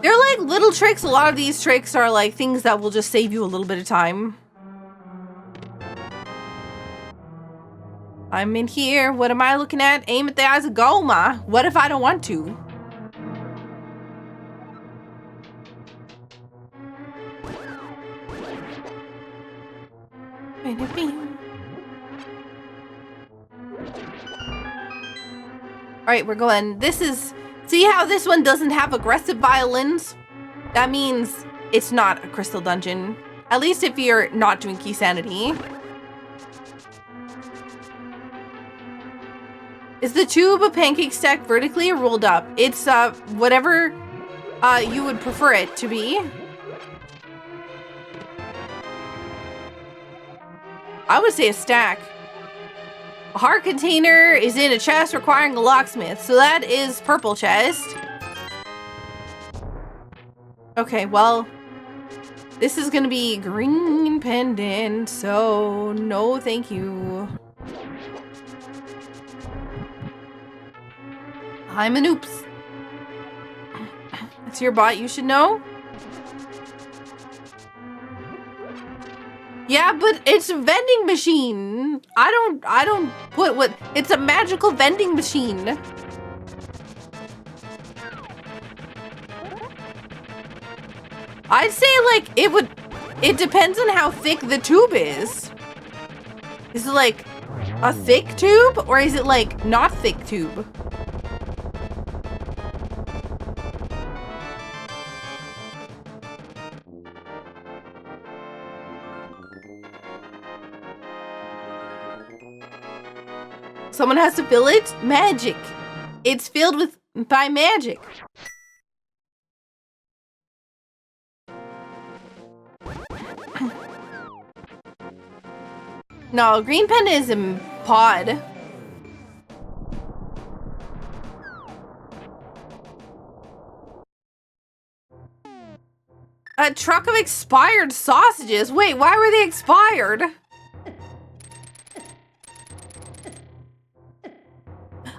They're like little tricks. A lot of these tricks are like things that will just save you a little bit of time. I'm in here. What am I looking at? Aim at the eyes of Goma. What if I don't want to? Alright, we're going. This is... See how this one doesn't have aggressive violins? That means it's not a crystal dungeon. At least if you're not doing key sanity. Is the tube a pancake stacked vertically or rolled up? It's whatever you would prefer it to be. I would say a stack. A heart container is in a chest requiring a locksmith. So that is purple chest. Okay, well, this is gonna be green pendant, so no thank you. I'm an oops. It's your bot, you should know. Yeah, but it's a vending machine. I don't put what, it's a magical vending machine. I'd say like it depends on how thick the tube is. Is it like a thick tube or is it like not thick tube? Someone has to fill it? Magic. It's filled by magic. No, green pen is in pod. A truck of expired sausages? Wait, why were they expired?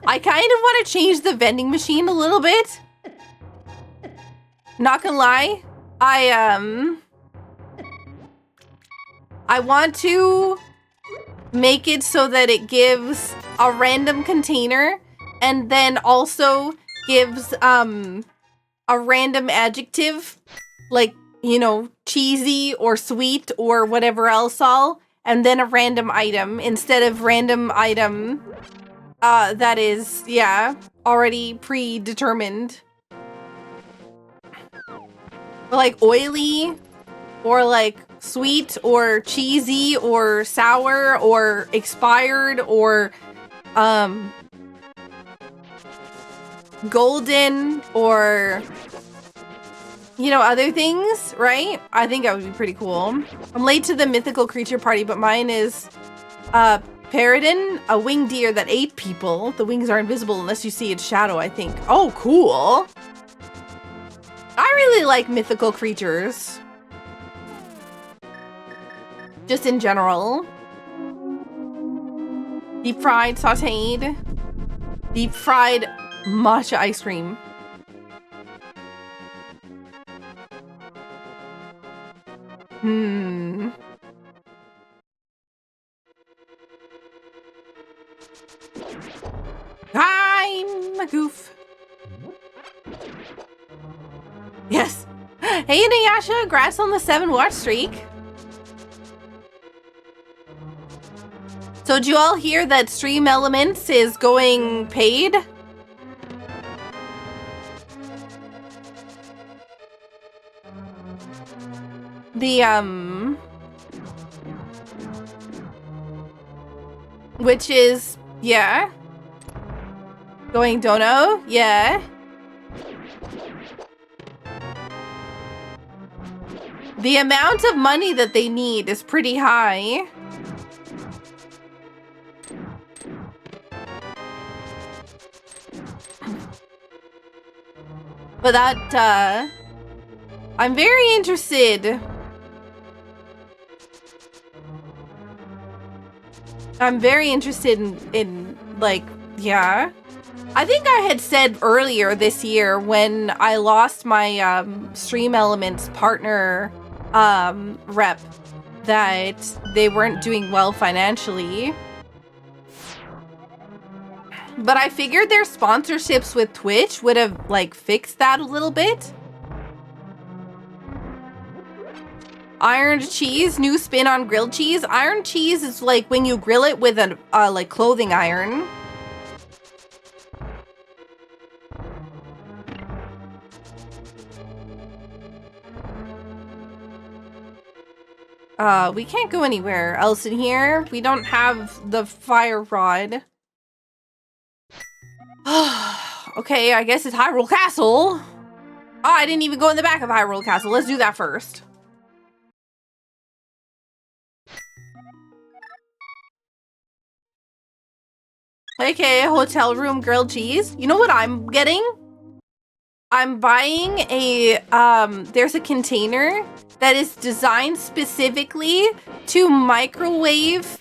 I kind of want to change the vending machine a little bit. Not gonna lie. I want to make it so that it gives a random container and then also gives a random adjective, like, you know, cheesy or sweet or whatever else all, and then a random item instead of random item that is, yeah, already predetermined. Like oily or like sweet or cheesy or sour or expired or golden or, you know, other things, right? I think that would be pretty cool. I'm late to the mythical creature party, but mine is Peridin, a winged deer that ate people. The wings are invisible unless you see its shadow, I think. Oh, cool. I really like mythical creatures. Just in general. Deep fried, sauteed. Deep fried matcha ice cream. I'm a goof. Yes. Hey, Inuyasha, congrats on the 7-watch streak. So did you all hear that Stream Elements is going paid? Which is, yeah. Going dono, yeah. The amount of money that they need is pretty high. But that, I'm very interested. I'm very interested in like, yeah. I think I had said earlier this year when I lost my Stream Elements partner rep that they weren't doing well financially. But I figured their sponsorships with Twitch would have like fixed that a little bit. Ironed cheese, new spin on grilled cheese. Ironed cheese is like when you grill it with an like clothing iron. We can't go anywhere else in here. We don't have the fire rod. Okay, I guess it's Hyrule Castle. Oh, I didn't even go in the back of Hyrule Castle. Let's do that first. Okay, hotel room grilled cheese. You know what I'm getting? I'm buying a, there's a container that is designed specifically to microwave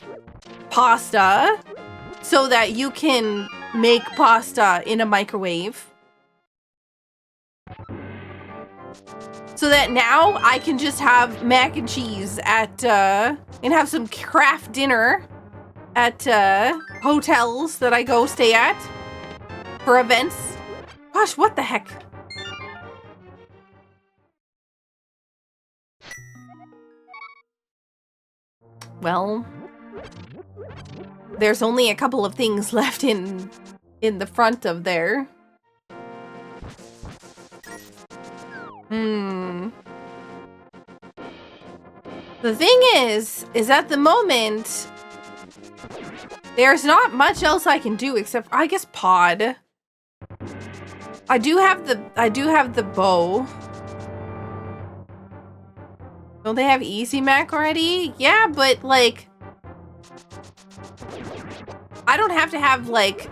pasta so that you can make pasta in a microwave. So that now I can just have mac and cheese at, and have some craft dinner at, hotels that I go stay at for events. Gosh, what the heck? Well, there's only a couple of things left in the front of there. The thing is at the moment, there's not much else I can do except, I guess, pod. I do have the bow. Don't they have Easy Mac already? Yeah, but like, I don't have to have like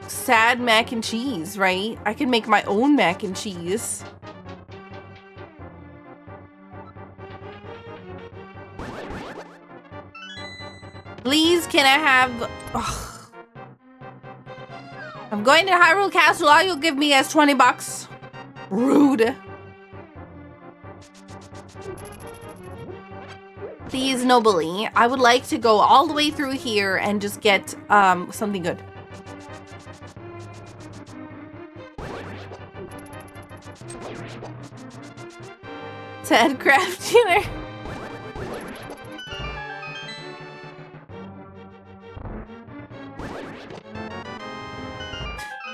sad mac and cheese, right? I can make my own mac and cheese. Please, can I have... Ugh. I'm going to Hyrule Castle. All you'll give me is 20 bucks. Rude. Please, no bully. I would like to go all the way through here and just get something good. Ted Craft Dinner.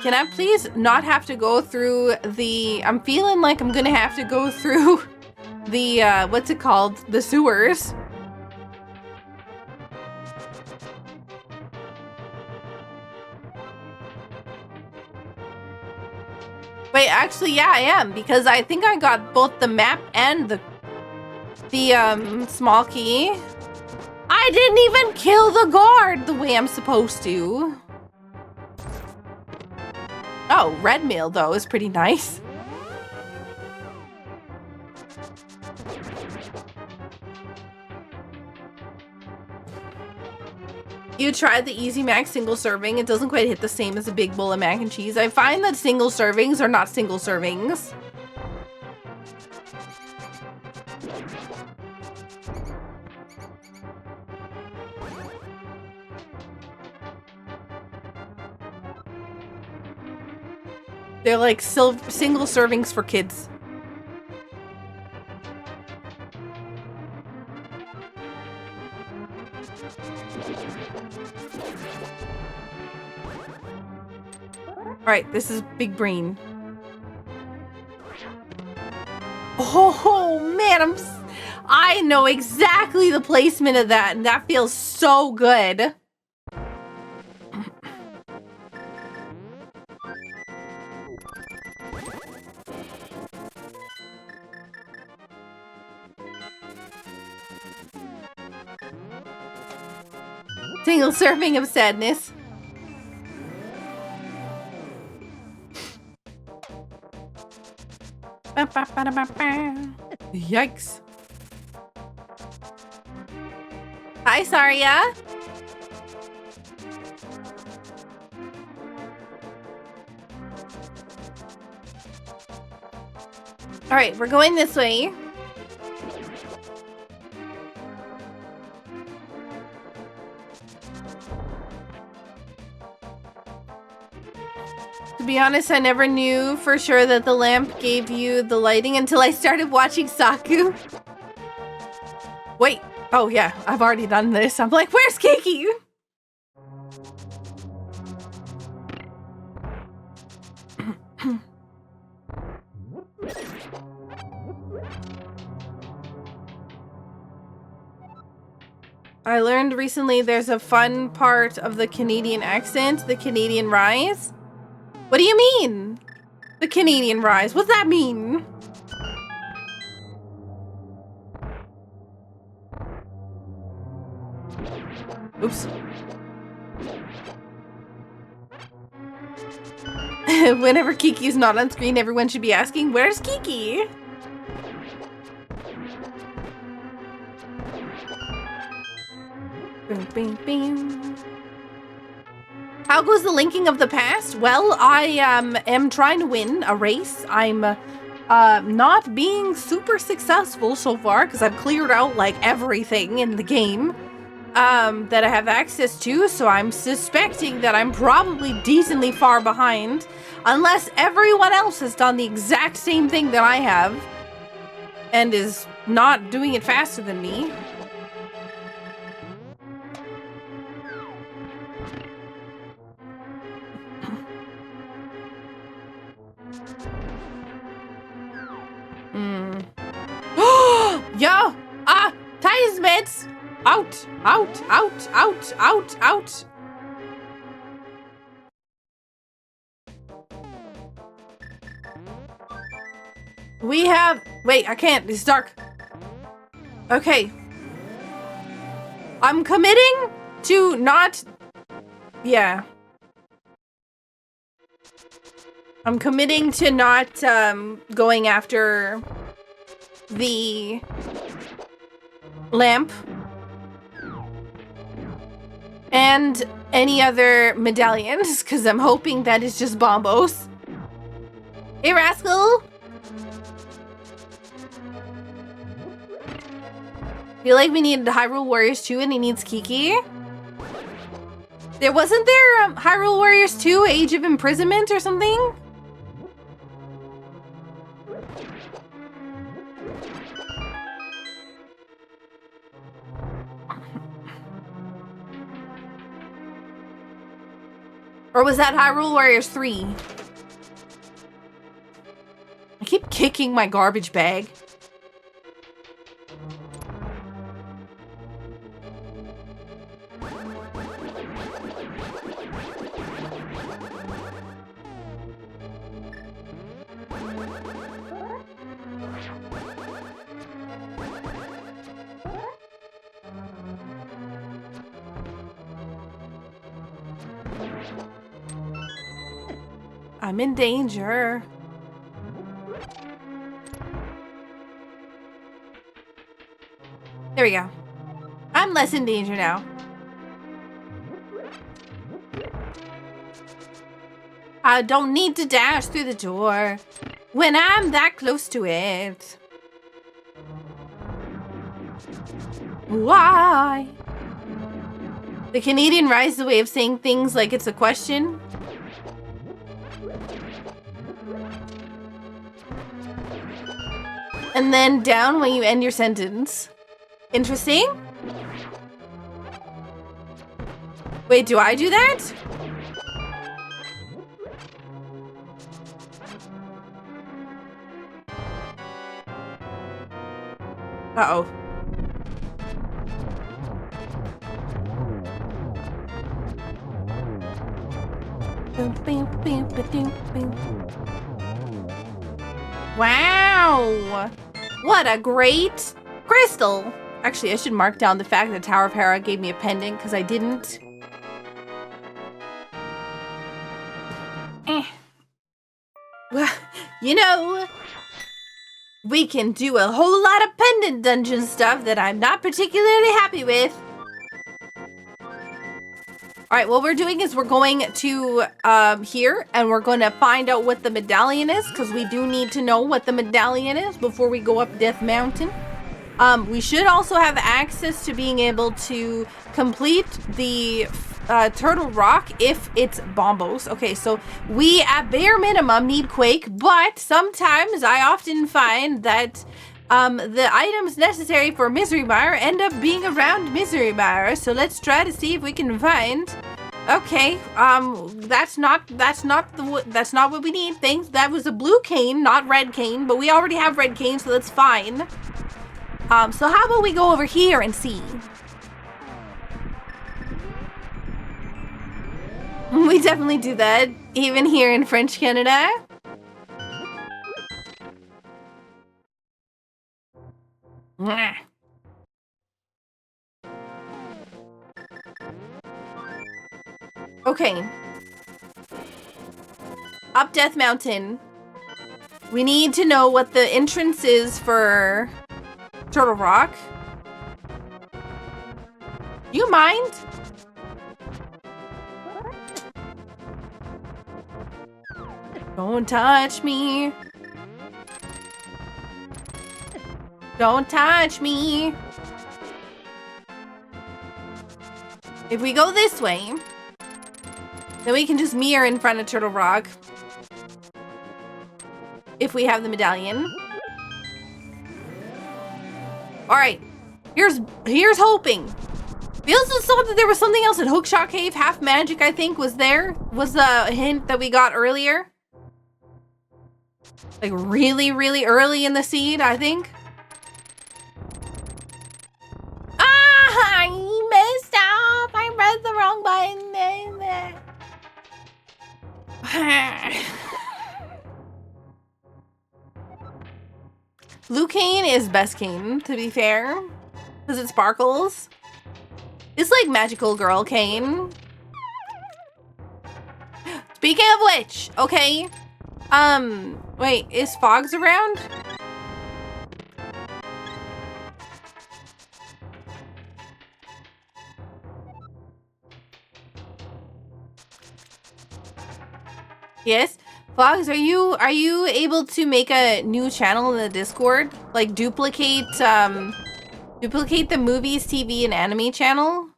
Can I please not have to go through the... I'm feeling like I'm gonna have to go through the, what's it called? The sewers. Wait, actually, yeah, I am, because I think I got both the map and the small key. I didn't even kill the guard the way I'm supposed to. Oh, red mail, though, is pretty nice. You tried the Easy Mac single serving. It doesn't quite hit the same as a big bowl of mac and cheese. I find that single servings are not single servings. They're like single servings for kids. Alright, this is big brain. Oh man, I know exactly the placement of that, and that feels so good. Single serving of sadness. Yikes. Hi, Saria. All right, we're going this way. To be honest, I never knew for sure that the lamp gave you the lighting until I started watching Saku. Wait. Oh, yeah. I've already done this. I'm like, where's Kiki? I learned recently there's a fun part of the Canadian accent, the Canadian rise. What do you mean? The Canadian rise. What's that mean? Oops. Whenever Kiki's not on screen, everyone should be asking, where's Kiki? Bing, bing, bing. How goes the linking of the past? Well, I am trying to win a race. I'm not being super successful so far because I've cleared out like everything in the game that I have access to. So I'm suspecting that I'm probably decently far behind unless everyone else has done the exact same thing that I have and is not doing it faster than me. Yo! Tires meds! Out! Out! Out! Out! Out! Out! We have... Wait, I can't. It's dark. Okay. I'm committing to not... Yeah. I'm committing to not going after the lamp and any other medallions because I'm hoping that it's just bombos. Hey, Rascal! Feel like we need Hyrule Warriors 2 and he needs Kiki. Wasn't there Hyrule Warriors 2 Age of Imprisonment or something? Or was that Hyrule Warriors 3? I keep kicking my garbage bag. I'm in danger. There we go. I'm less in danger now. I don't need to dash through the door when I'm that close to it. Why? The Canadian Rise is a way of saying things like it's a question. And then down when you end your sentence. Interesting. Wait, do I do that? Uh-oh. Wow! What a great crystal! Actually, I should mark down the fact that Tower of Hera gave me a pendant because I didn't. Well, you know, we can do a whole lot of pendant dungeon stuff that I'm not particularly happy with. Alright, what we're doing is we're going to here and we're going to find out what the medallion is because we do need to know what the medallion is before we go up Death Mountain. We should also have access to being able to complete the Turtle Rock if it's Bombos. Okay, so we at bare minimum need Quake, but sometimes I often find that the items necessary for Misery Mire end up being around Misery Mire. So let's try to see if we can find. Okay, that's not what we need. Thanks. That was a blue cane, not red cane, but we already have red cane, so that's fine. So how about we go over here and see? We definitely do that, even here in French Canada. Okay. Up Death Mountain. We need to know what the entrance is for Turtle Rock. You mind? Don't touch me. Don't touch me. If we go this way, then we can just mirror in front of Turtle Rock. If we have the medallion. Alright. Here's hoping. We also saw that there was something else in Hookshot Cave. Half magic, I think, was there. Was a hint that we got earlier. Like really, really early in the seed, I think. Ah! I messed up! I pressed the wrong button. Blue cane is best cane, to be fair. Because it sparkles. It's like magical girl cane. Speaking of which, okay. Wait, is Fogs around? Yes? Fogs, are you able to make a new channel in the Discord? Like duplicate the movies, TV, and anime channel?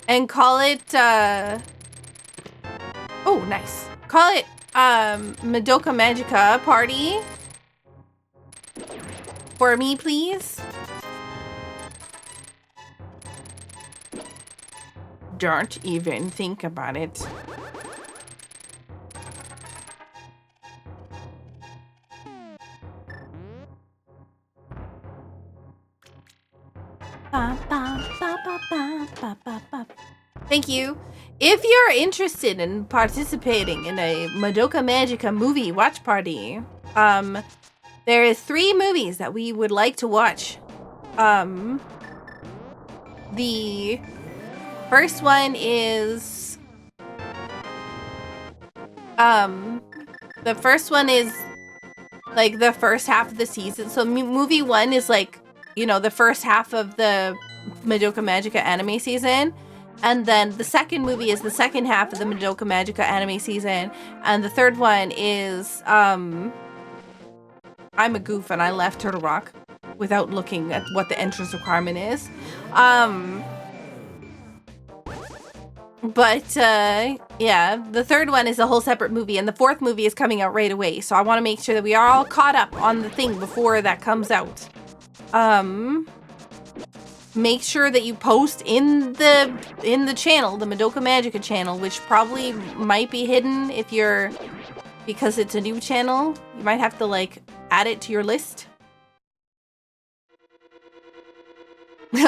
And call it, oh, nice. Call it, Madoka Magica Party. For me, please. Don't even think about it. Thank you. If you're interested in participating in a Madoka Magica movie watch party, there is 3 movies that we would like to watch. The first one is like the first half of the season. So movie 1 is like, you know, the first half of the Madoka Magica anime season. And then the second movie is the second half of the Madoka Magica anime season. And the third one is, I'm a goof and I left Turtle Rock without looking at what the entrance requirement is. Yeah, the third one is a whole separate movie, and the fourth movie is coming out right away. So I want to make sure that we are all caught up on the thing before that comes out. Make sure that you post in the channel, the Madoka Magica channel, which probably might be hidden because it's a new channel. You might have to like add it to your list.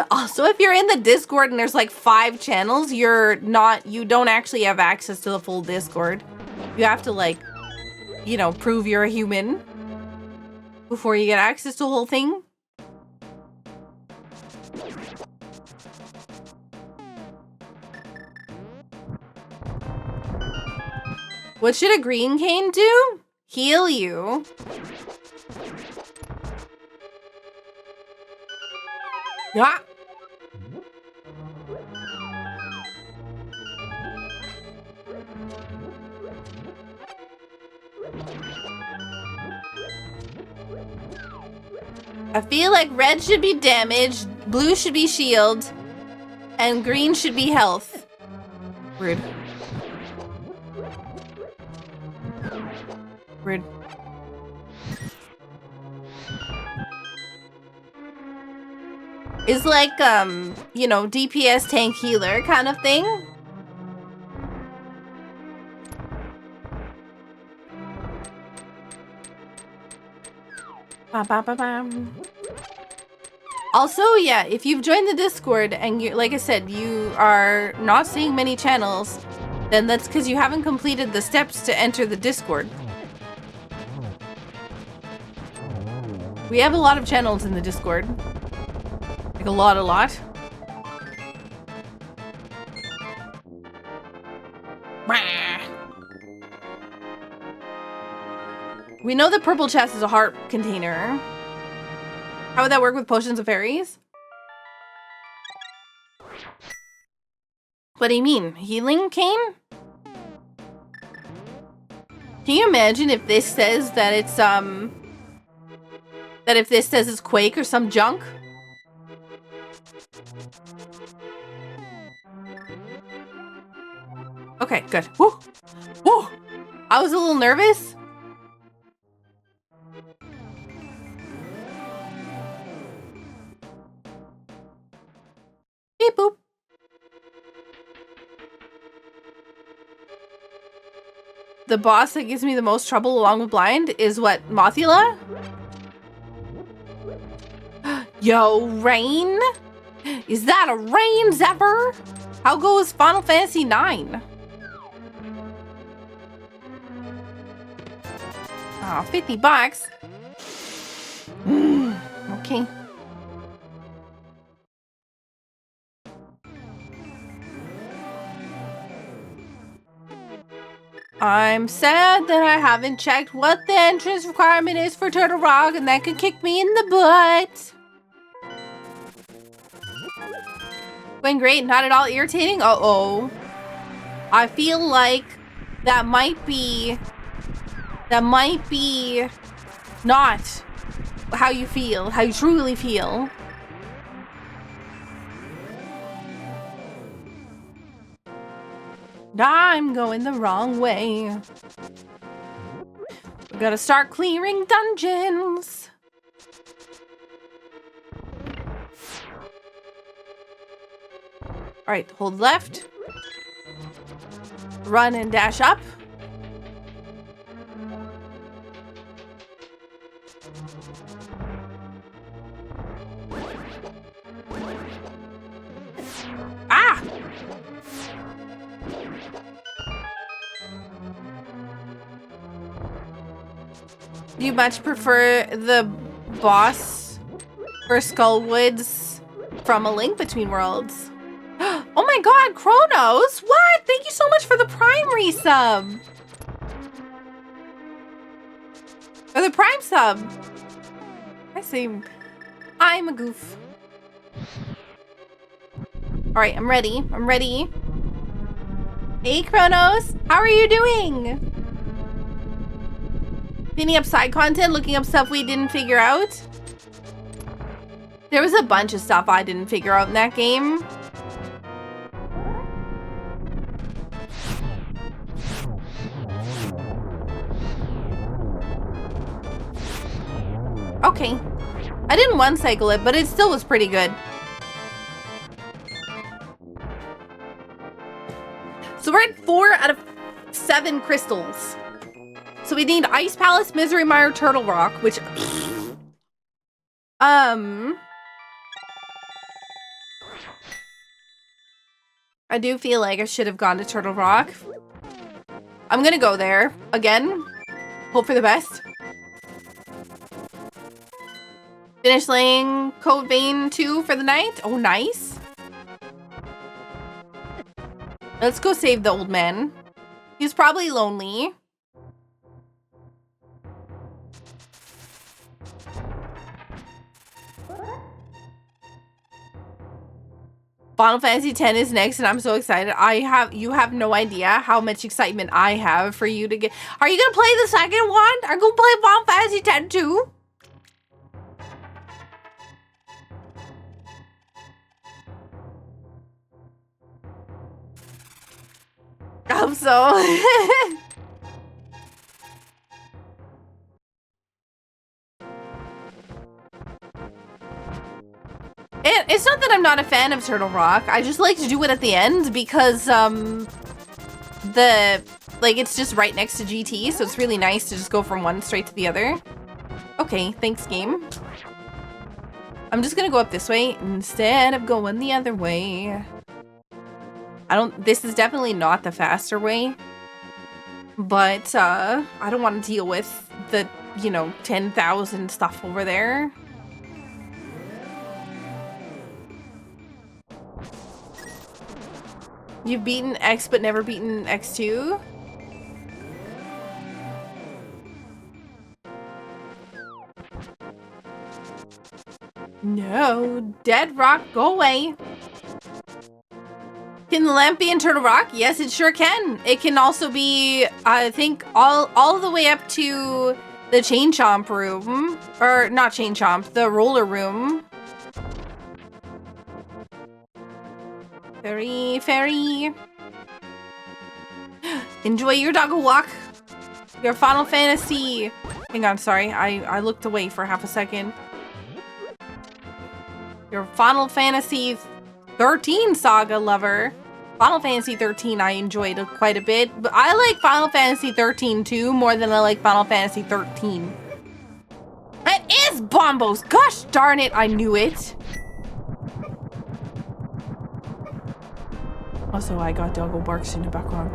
Also, if you're in the Discord and there's like 5 channels, you don't actually have access to the full Discord. You have to like, you know, prove you're a human before you get access to the whole thing. What should a green cane do? Heal you. Yeah. I feel like red should be damage, blue should be shield, and green should be health. Rude. Rude. Is like, you know, DPS tank healer kind of thing. Also, yeah, if you've joined the Discord and you, like I said, you are not seeing many channels, then that's because you haven't completed the steps to enter the Discord. We have a lot of channels in the Discord. Like a lot. We know the purple chest is a heart container. How would that work with potions of fairies? What do you mean? Healing cane? Can you imagine if this says that it's, if this says it's Quake or some junk? Okay, good. Woo! Woo! I was a little nervous. Beep boop. The boss that gives me the most trouble along with blind is what? Mothula? Yo, Rain? Is that a Rain Zephyr? How goes Final Fantasy 9? Oh, $50. Okay. I'm sad that I haven't checked what the entrance requirement is for Turtle Rock, and that could kick me in the butt. Going great, not at all irritating? Uh-oh. I feel like that might be not how you feel, how you truly feel. I'm going the wrong way. We gotta start clearing dungeons. All right, hold left. Run and dash up. Ah! Do you much prefer the boss for Skullwoods from A Link Between Worlds. Oh my god, Kronos! What? Thank you so much for the Prime resub! Or the Prime sub! I see. I'm a goof. Alright, I'm ready. I'm ready. Hey, Kronos! How are you doing? Cleaning up side content, looking up stuff we didn't figure out. There was a bunch of stuff I didn't figure out in that game. Okay. I didn't one cycle it, but it still was pretty good. So we're at 4 out of 7 crystals. So we need Ice Palace, Misery Mire, Turtle Rock, which... I do feel like I should have gone to Turtle Rock. I'm gonna go there again. Hope for the best. Finish laying Code Vein 2 for the night. Oh, nice. Let's go save the old man. He's probably lonely. Final Fantasy X is next, and I'm so excited. You have no idea how much excitement I have for you to get. Are you gonna play the second one? Are you gonna play Final Fantasy X too? I hope so. It's not that I'm not a fan of Turtle Rock. I just like to do it at the end because it's just right next to GT, so it's really nice to just go from one straight to the other. Okay, thanks, game. I'm just gonna go up this way instead of going the other way. This is definitely not the faster way, but I don't want to deal with the, 10,000 stuff over there. You've beaten X but never beaten X2? No, Dead Rock, go away. Can the lamp be in Turtle Rock? Yes, it sure can. It can also be, I think, all the way up to the Chain Chomp room. Or, not Chain Chomp, the roller room. Fairy. Enjoy your doggo walk. Your Final Fantasy. Hang on, sorry. I looked away for half a second. Your Final Fantasy 13 saga lover. Final Fantasy 13 I enjoyed quite a bit, but I like Final Fantasy 13 too more than I like Final Fantasy 13. It is Bombos! Gosh darn it, I knew it! Also, I got doggo barks in the background.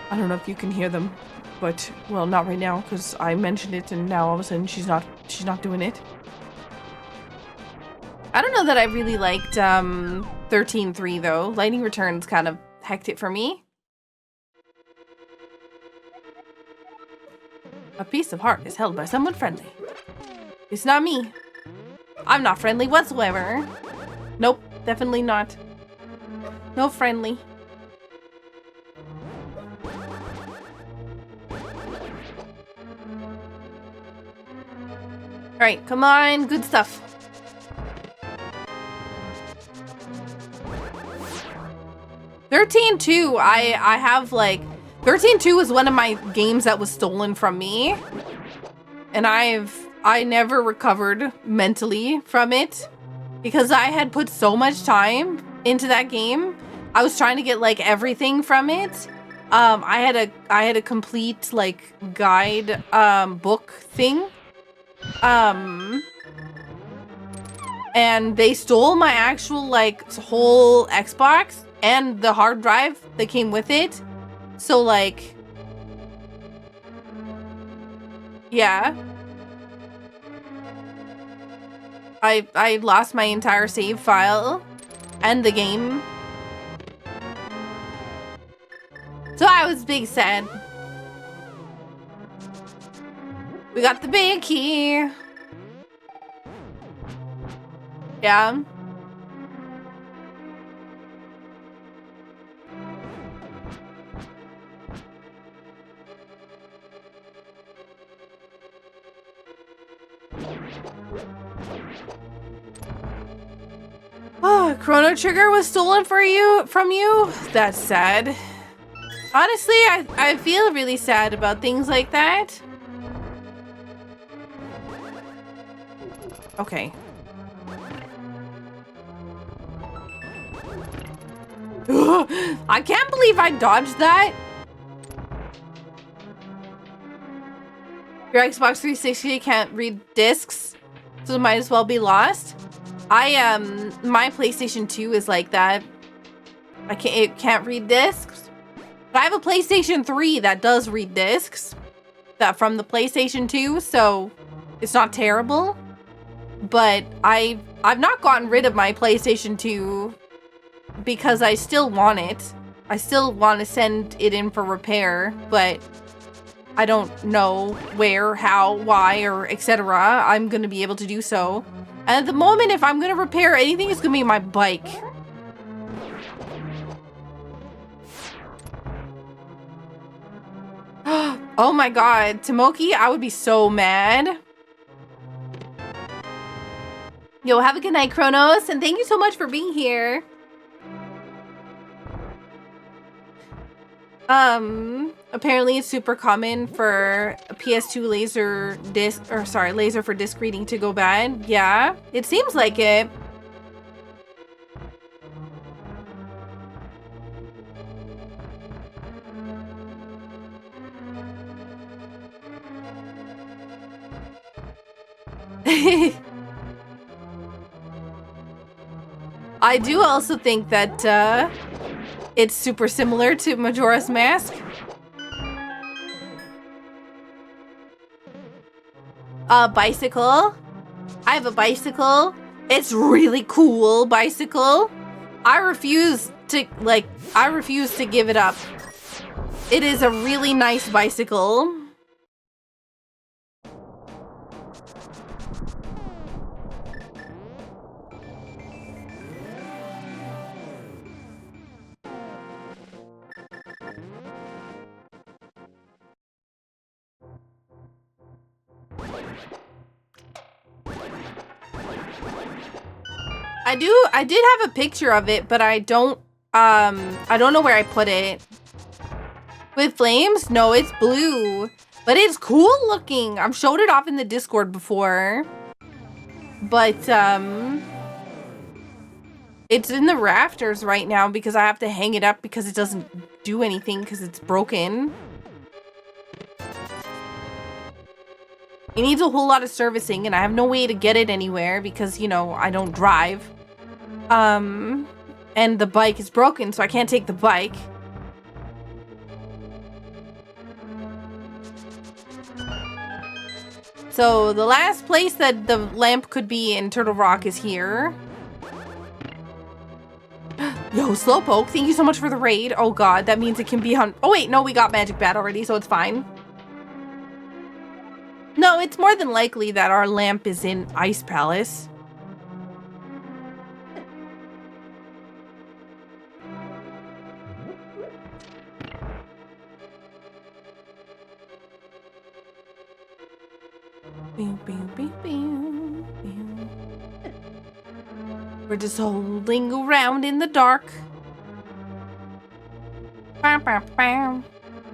I don't know if you can hear them, but, well, not right now, because I mentioned it and now all of a sudden she's not doing it. I don't know that I really liked 13.3 though. Lightning Returns kind of hecked it for me. A piece of heart is held by someone friendly. It's not me. I'm not friendly whatsoever. Nope, definitely not. No friendly. Alright, come on, good stuff. (13.2) I have like 13.2 was one of my games that was stolen from me, and I never recovered mentally from it because I had put so much time into that game. I was trying to get like everything from it. I had a complete like guide book thing, and they stole my actual like whole Xbox and the hard drive that came with it. So like, yeah. I lost my entire save file and the game. So I was big sad. We got the big key. Yeah. Oh, Chrono Trigger was stolen from you? That's sad. Honestly, I feel really sad about things like that. Okay. I can't believe I dodged that. Your Xbox 360 can't read discs, so it might as well be lost. My PlayStation 2 is like that. It can't read discs. But I have a PlayStation 3 that does read discs. That from the PlayStation 2, so it's not terrible. But I've not gotten rid of my PlayStation 2 because I still want it. I still want to send it in for repair, but I don't know where, how, why, or etc. I'm gonna be able to do so. And at the moment, if I'm gonna repair anything, it's gonna be my bike. Oh my god, Tomoki, I would be so mad. Yo, have a good night, Kronos, and thank you so much for being here. Apparently it's super common for a PS2 laser for disc reading to go bad. Yeah, it seems like it. I do also think that it's super similar to Majora's Mask. Bicycle. I have a bicycle. It's really cool bicycle. I refuse to give it up. It is a really nice bicycle. I did have a picture of it, but I don't know where I put it. With flames? No, it's blue. But it's cool looking. I've showed it off in the Discord before. But, it's in the rafters right now because I have to hang it up because it doesn't do anything because it's broken. It needs a whole lot of servicing and I have no way to get it anywhere because, you know, I don't drive. And the bike is broken, so I can't take the bike. So the last place that the lamp could be in Turtle Rock is here. Yo, Slowpoke, thank you so much for the raid. Oh god, that means it can be on... Oh wait, no, we got Magic Bat already, so it's fine. No, it's more than likely that our lamp is in Ice Palace. We're just holding around in the dark.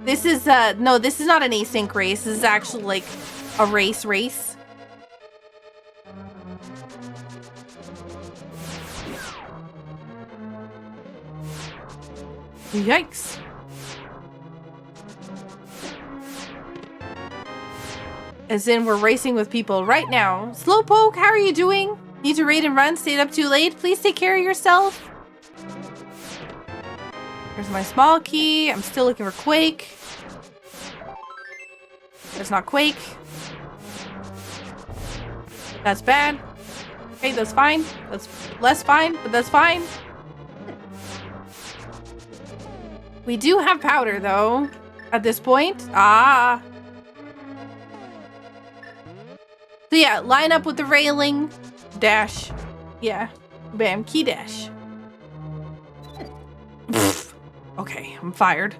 This is, no, this is not an async race. This is actually like a race. Yikes. As in, we're racing with people right now. Slowpoke, how are you doing? Need to raid and run? Stayed up too late? Please take care of yourself. Here's my small key. I'm still looking for Quake. There's not Quake. That's bad. Okay, that's fine. That's less fine, but that's fine. We do have powder, though, at this point. Ah. So yeah, line up with the railing. Dash. Yeah. Bam. Key dash. Okay, I'm fired.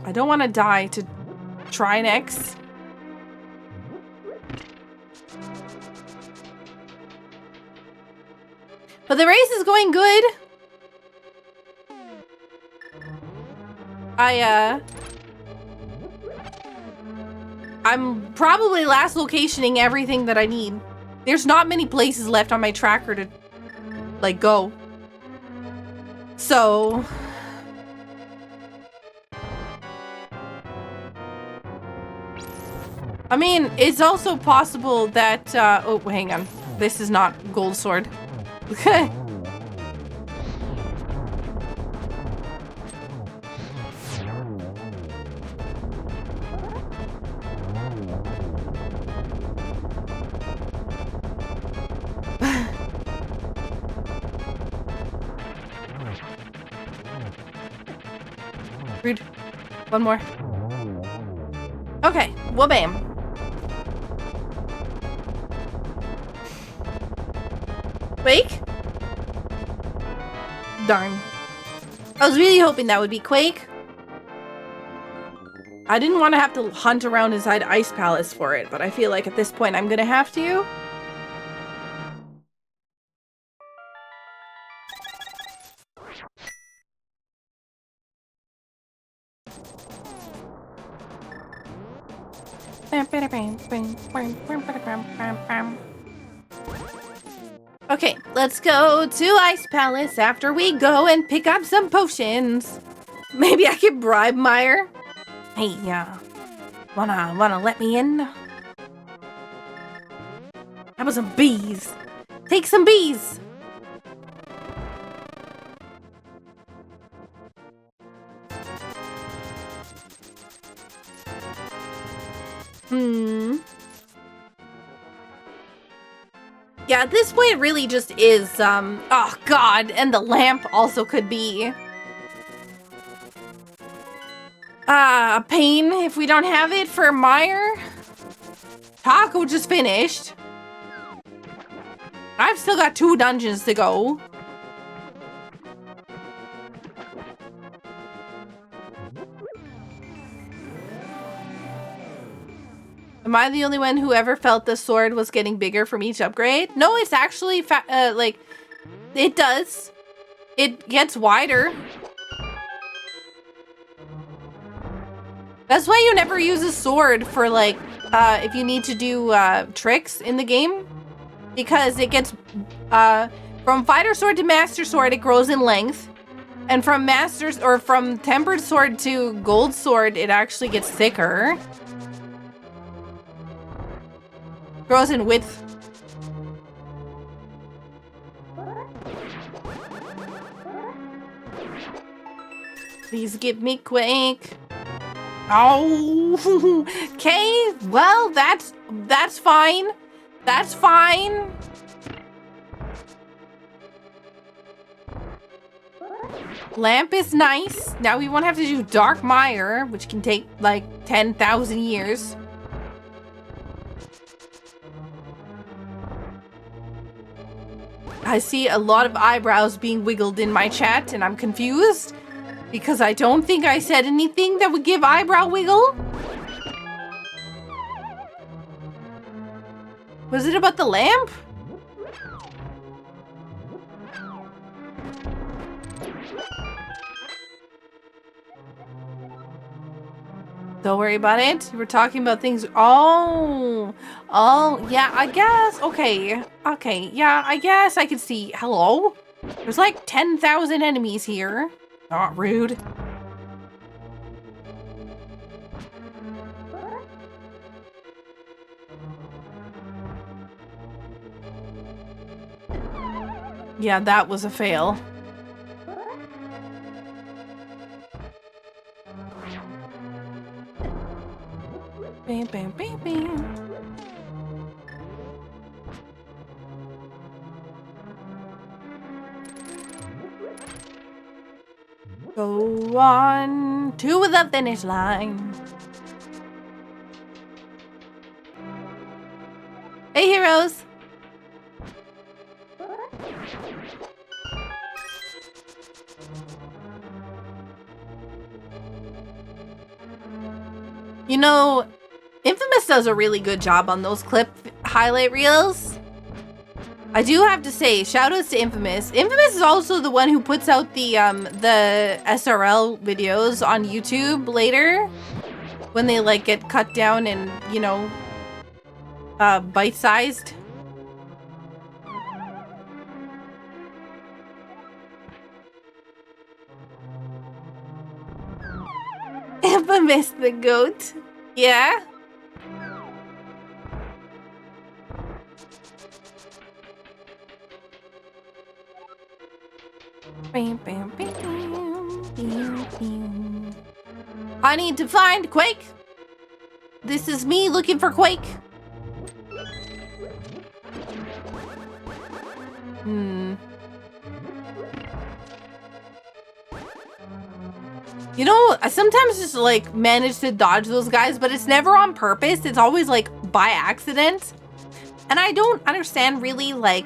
I don't want to die to try an X. But the race is going good. I'm probably last locationing everything that I need. There's not many places left on my tracker to, like, go. So... I mean, it's also possible that, oh, hang on. This is not gold sword. Okay. Rude. One more. Okay, well, bam. Quake? Darn. I was really hoping that would be Quake. I didn't want to have to hunt around inside Ice Palace for it, but I feel like at this point I'm gonna have to. Okay, let's go to Ice Palace after we go and pick up some potions. Maybe I can bribe Meyer. Hey, wanna let me in? How about some bees? Take some bees. Yeah, at this point it really just is, oh god, and the lamp also could be a pain if we don't have it for Meyer. Taco just finished. I've still got 2 dungeons to go. Am I the only one who ever felt the sword was getting bigger from each upgrade? No, it's actually, like, it does. It gets wider. That's why you never use a sword for, like, if you need to do, tricks in the game. Because it gets, from fighter sword to master sword, it grows in length. And from masters, or from tempered sword to gold sword, it actually gets thicker. Grows in width. Please give me Quake. Oh, okay. Well, that's fine. That's fine. Lamp is nice. Now we won't have to do Dark Mire, which can take like 10,000 years. I see a lot of eyebrows being wiggled in my chat, and I'm confused because I don't think I said anything that would give eyebrow wiggle. Was it about the lamp? Don't worry about it. We're talking about things. Oh, yeah, I guess. Okay, yeah, I guess I can see. Hello? There's like 10,000 enemies here. Not rude. Yeah, that was a fail. Bam, bam, bam, bam. Go on to the finish line. Hey, heroes. You know, Infamous does a really good job on those clip highlight reels. I do have to say, shout outs to Infamous. Infamous is also the one who puts out the SRL videos on YouTube later when they like get cut down and, you know, bite-sized. Infamous the goat. Yeah? Bam, bam, bam, bam, bam. I need to find Quake. This is me looking for Quake. You know, I sometimes just like manage to dodge those guys, but it's never on purpose. It's always like by accident. And I don't understand really, like,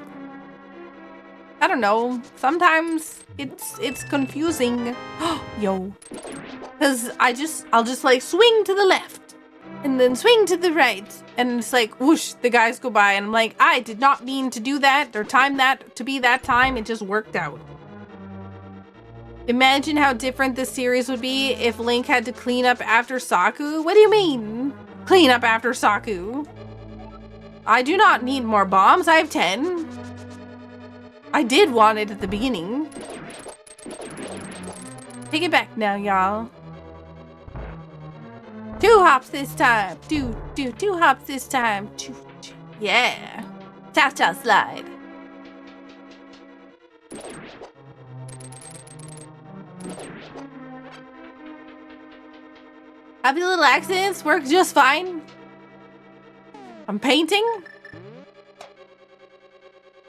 I don't know. Sometimes it's confusing. Yo. Cause I'll just like swing to the left and then swing to the right. And it's like whoosh, the guys go by and I'm like, I did not mean to do that or time that to be that time. It just worked out. Imagine how different this series would be if Link had to clean up after Saku. What do you mean? Clean up after Saku? I do not need more bombs. I have 10. I did want it at the beginning. Take it back now, y'all. 2 hops this time. Two hops this time. Yeah. Cha-cha slide. Happy little accidents work just fine. I'm painting.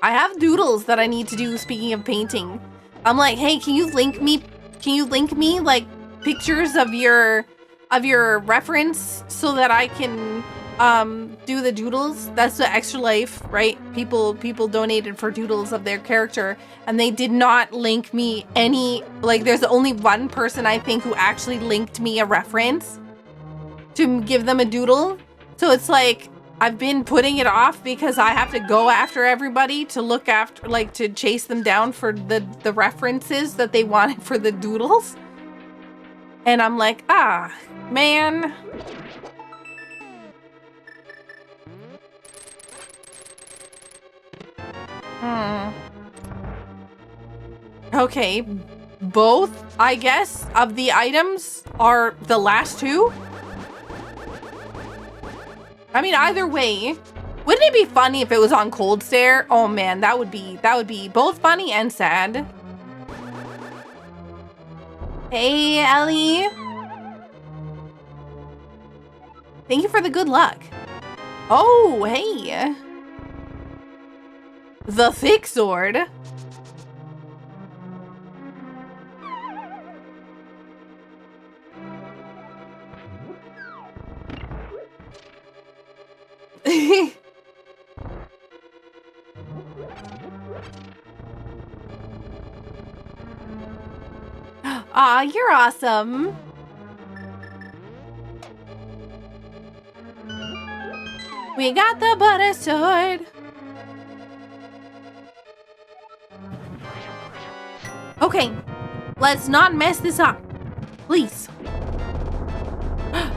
I have doodles that I need to do, speaking of painting. I'm like, hey, can you link me like pictures of your reference so that I can do the doodles? That's the Extra Life, right? People donated for doodles of their character and they did not link me any, like there's only one person I think who actually linked me a reference to give them a doodle. So it's like I've been putting it off because I have to go after everybody to look after, like to chase them down for the references that they wanted for the doodles. And I'm like, ah, man. Okay, both, I guess, of the items are the last 2. I mean, either way, wouldn't it be funny if it was on Cold Stare? Oh man, that would be both funny and sad. Hey, Ellie. Thank you for the good luck. Oh, hey. The thick sword. Aw, you're awesome. We got the butter sword. Okay, let's not mess this up, please.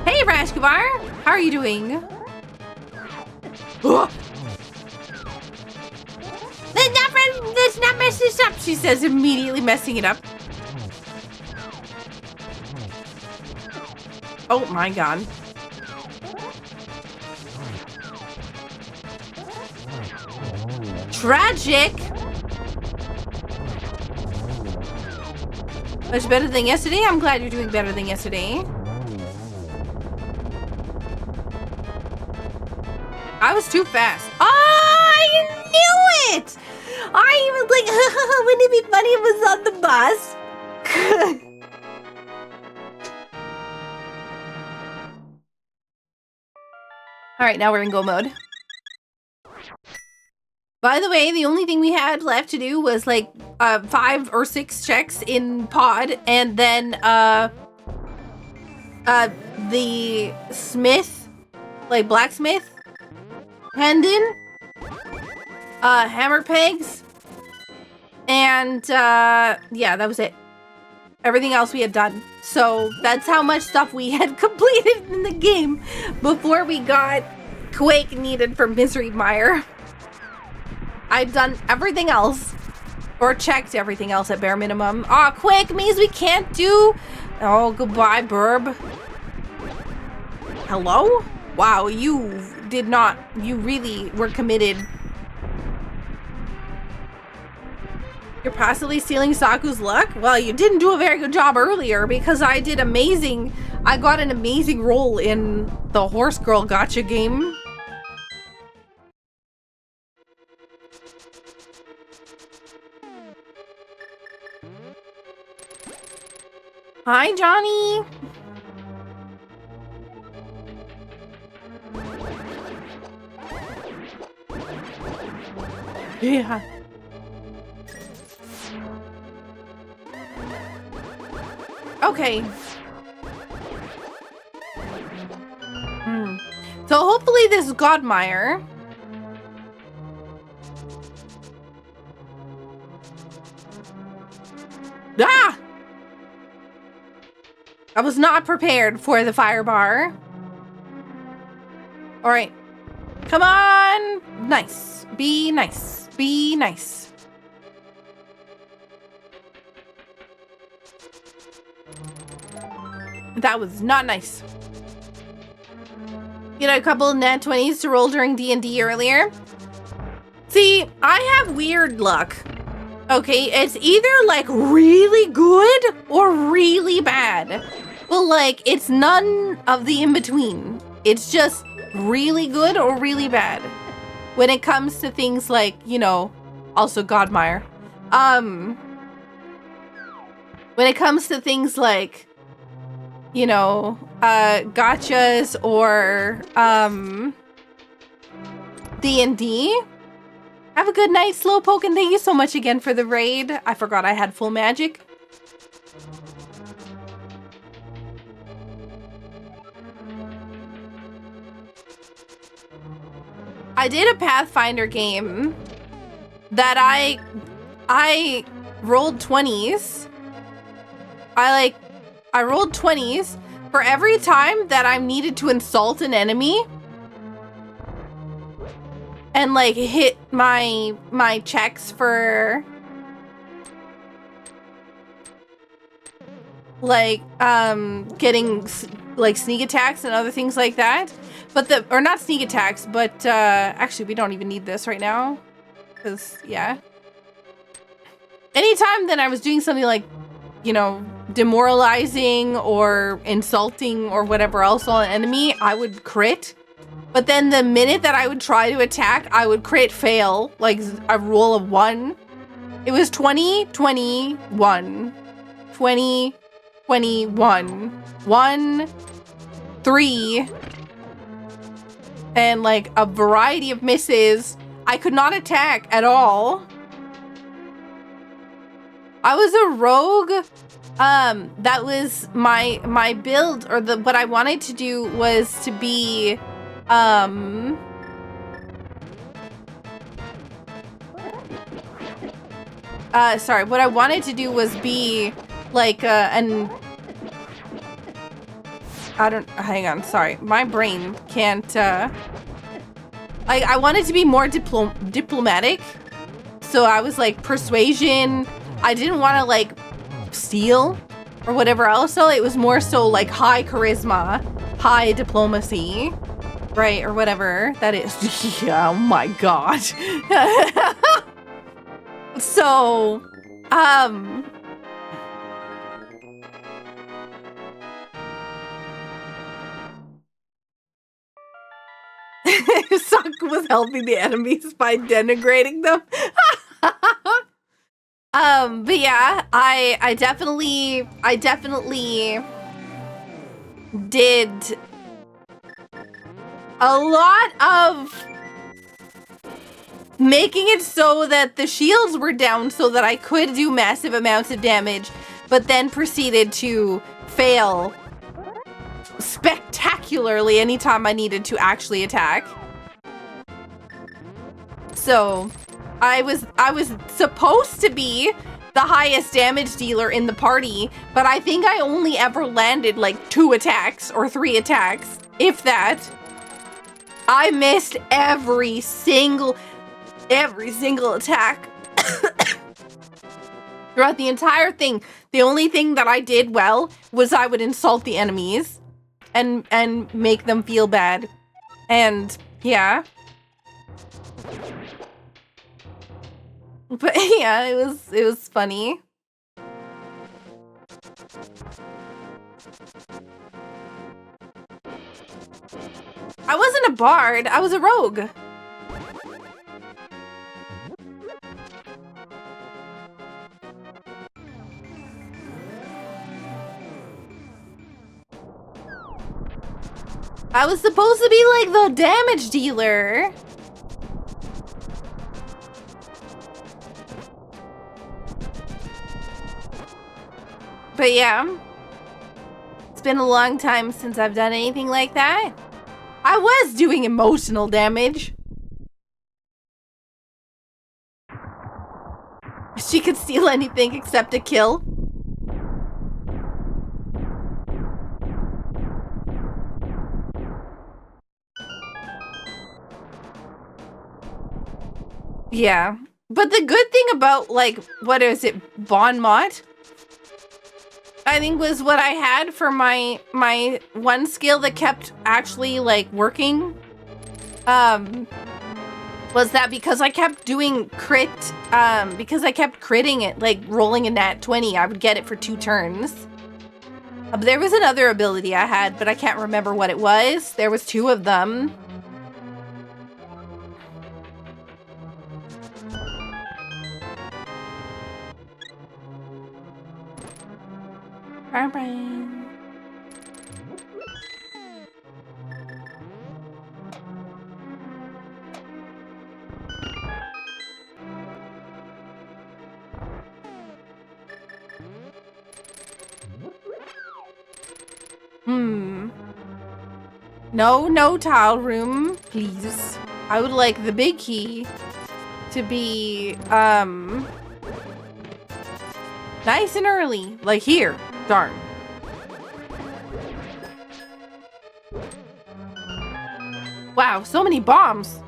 Hey, Rashkavar, how are you doing? Let's not mess this up, she says, immediately messing it up. Oh my god. Tragic. Much better than yesterday. I'm glad you're doing better than yesterday. I was too fast. Oh, I knew it! I was like, wouldn't it be funny if it was on the bus? All right, now we're in go mode. By the way, the only thing we had left to do was like 5 or 6 checks in pod, and then the smith, like blacksmith, pendant, hammer pegs, and yeah, that was it. Everything else we had done. So that's how much stuff we had completed in the game before we got Quake needed for Misery Mire. I've done everything else, or checked everything else at bare minimum. Aw, Quake means we can't do... Oh, goodbye, Burb. Hello? Wow, you did not... You really were committed. You're possibly stealing Saku's luck? Well, you didn't do a very good job earlier because I did amazing. I got an amazing role in the Horse Girl Gotcha game. Hi, Johnny. Yeah. Okay. So hopefully this Godmire. Ah! I was not prepared for the fire bar. All right. Come on. Nice. Be nice. Be nice. That was not nice. You know, a couple of nat 20s to roll during D&D earlier. See, I have weird luck. Okay, it's either like really good or really bad. But like, it's none of the in-between. It's just really good or really bad. When it comes to things like, you know, also Godmire. When it comes to things like, you know, gotchas or D&D. Have a good night, Slowpoke, and thank you so much again for the raid. I forgot I had full magic. I did a Pathfinder game that I rolled 20s. I rolled 20s for every time that I needed to insult an enemy and like hit my checks for like getting like sneak attacks and other things like that. But or not sneak attacks, but actually we don't even need this right now because yeah. Anytime that I was doing something like, you know, demoralizing or insulting or whatever else on an enemy, I would crit. But then the minute that I would try to attack, I would crit fail, like a roll of 1. It was 20, 21, 20, 21, 1, 3, and like a variety of misses. I could not attack at all. I was a rogue. That was my build, or what I wanted to do was to be sorry, what I wanted to do was be like hang on, sorry, my brain can't I wanted to be more diplomatic, so I was like persuasion. I didn't want to like steal or whatever else, so it was more so like high charisma, high diplomacy, right, or whatever that is. Yeah, oh my god. So Saku was helping the enemies by denigrating them. But yeah, I definitely did a lot of making it so that the shields were down so that I could do massive amounts of damage, but then proceeded to fail spectacularly anytime I needed to actually attack. So I was supposed to be the highest damage dealer in the party, but I think I only ever landed like 2 attacks or 3 attacks, if that. I missed every single attack throughout the entire thing. The only thing that I did well was I would insult the enemies and make them feel bad. And yeah. But yeah, it was funny. I wasn't a bard, I was a rogue. I was supposed to be like the damage dealer. But yeah, it's been a long time since I've done anything like that. I was doing emotional damage. She could steal anything except a kill. Yeah, but the good thing about, like, what is it, Bon Mot? I think was what I had for my one skill that kept actually, like, working. Was that because I kept doing crit, because I kept critting it, like, rolling a nat 20, I would get it for 2 turns. There was another ability I had, but I can't remember what it was. There was 2 of them. No tile room, please. I would like the big key to be, nice and early. Like here. Darn. Wow, so many bombs.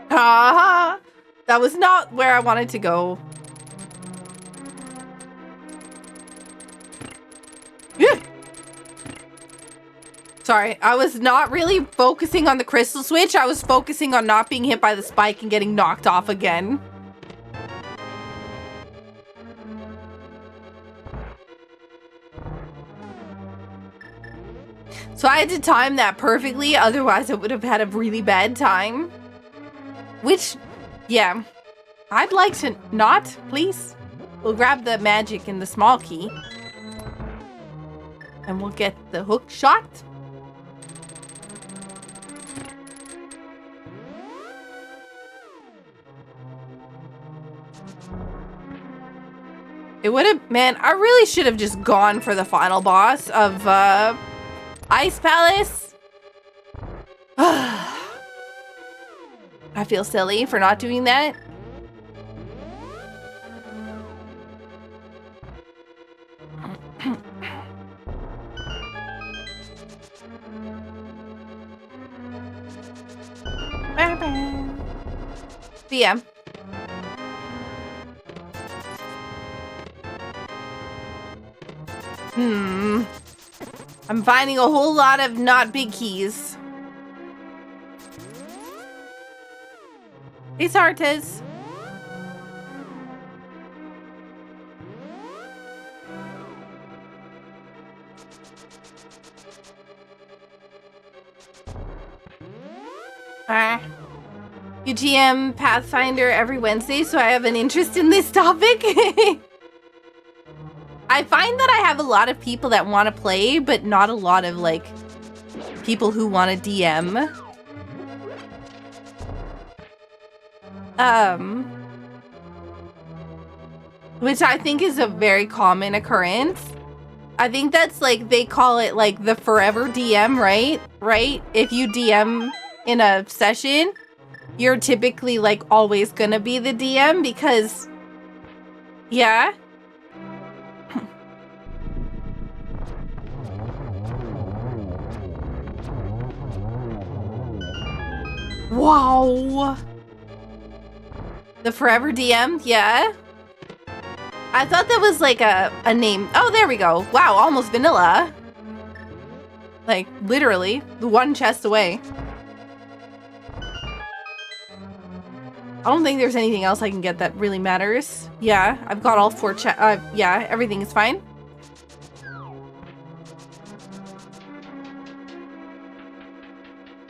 Ah, that was not where I wanted to go. Sorry, I was not really focusing on the crystal switch. I was focusing on not being hit by the spike and getting knocked off again. So I had to time that perfectly, otherwise I would have had a really bad time. Which, yeah, I'd like to not, please. We'll grab the magic and the small key. And we'll get the hook shot. It would have, man, I really should have just gone for the final boss of Ice Palace. I feel silly for not doing that. But yeah. I'm finding a whole lot of not big keys. Hey, Sartes. You GM Pathfinder every Wednesday, so I have an interest in this topic. I find that I have a lot of people that want to play, but not a lot of, like, people who want to DM. Which I think is a very common occurrence. I think that's, like, they call it, like, the forever DM, right? Right? If you DM in a session, you're typically, like, always gonna be the DM because... Yeah? Wow! The forever DM? Yeah? I thought that was like a name. Oh, there we go. Wow, almost vanilla. Like, literally, the one chest away. I don't think there's anything else I can get that really matters. Yeah, I've got all 4 yeah, everything is fine.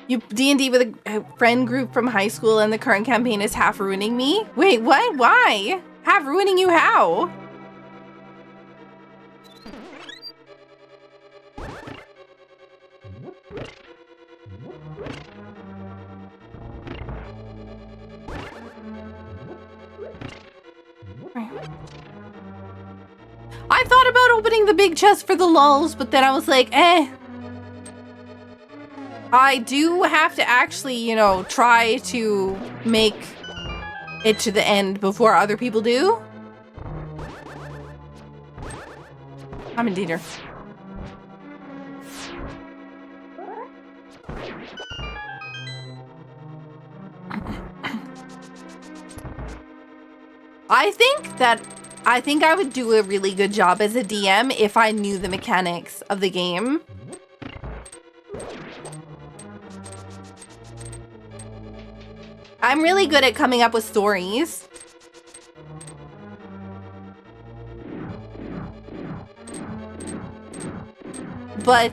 You D&D with a friend group from high school and the current campaign is half ruining me? Wait, what? Why? Half ruining you how? I thought about opening the big chest for the lulz, but then I was like, eh. I do have to actually, you know, try to make it to the end before other people do. I'm in danger. I think I would do a really good job as a DM if I knew the mechanics of the game. I'm really good at coming up with stories. But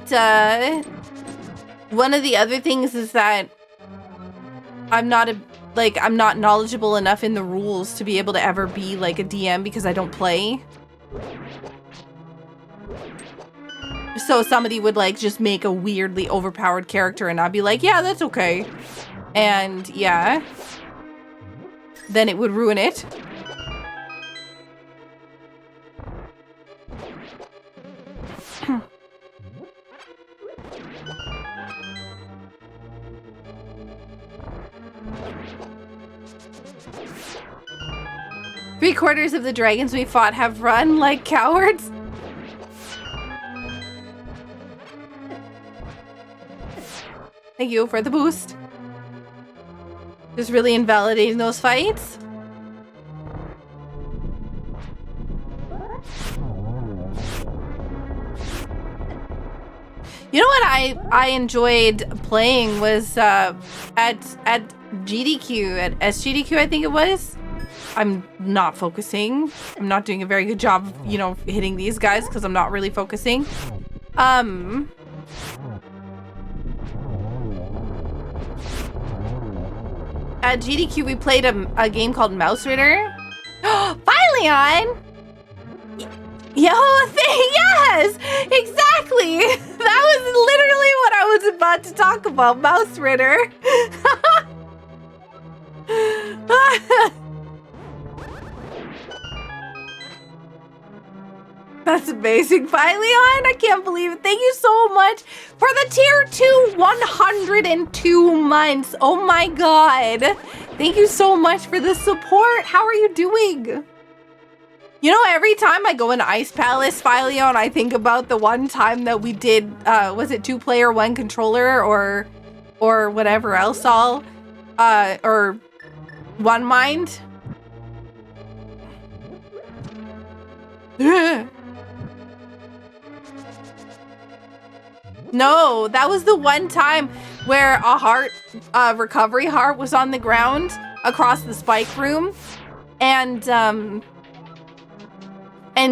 one of the other things is that I'm not knowledgeable enough in the rules to be able to ever be like a DM because I don't play. So somebody would like just make a weirdly overpowered character and I'd be like, yeah, that's okay. And yeah, then it would ruin it. Three-quarters of the dragons we fought have run like cowards. Thank you for the boost. Just really invalidating those fights. You know what I enjoyed playing was at GDQ, at SGDQ I think it was. I'm not focusing. I'm not doing a very good job of, you know, hitting these guys because I'm not really focusing. At GDQ we played a game called Mouse Ritter. Leon! Yo, yes! Exactly! That was literally what I was about to talk about, Mouse Ritter. That's amazing. Bye, Leon. I can't believe it. Thank you so much for the tier 2 102 months. Oh my god. Thank you so much for the support. How are you doing? You know, every time I go into Ice Palace, Leon, I think about the one time that we did, was it 2-player, 1 controller, or whatever else all, or one mind? No, that was the one time where a heart, recovery heart was on the ground across the spike room, and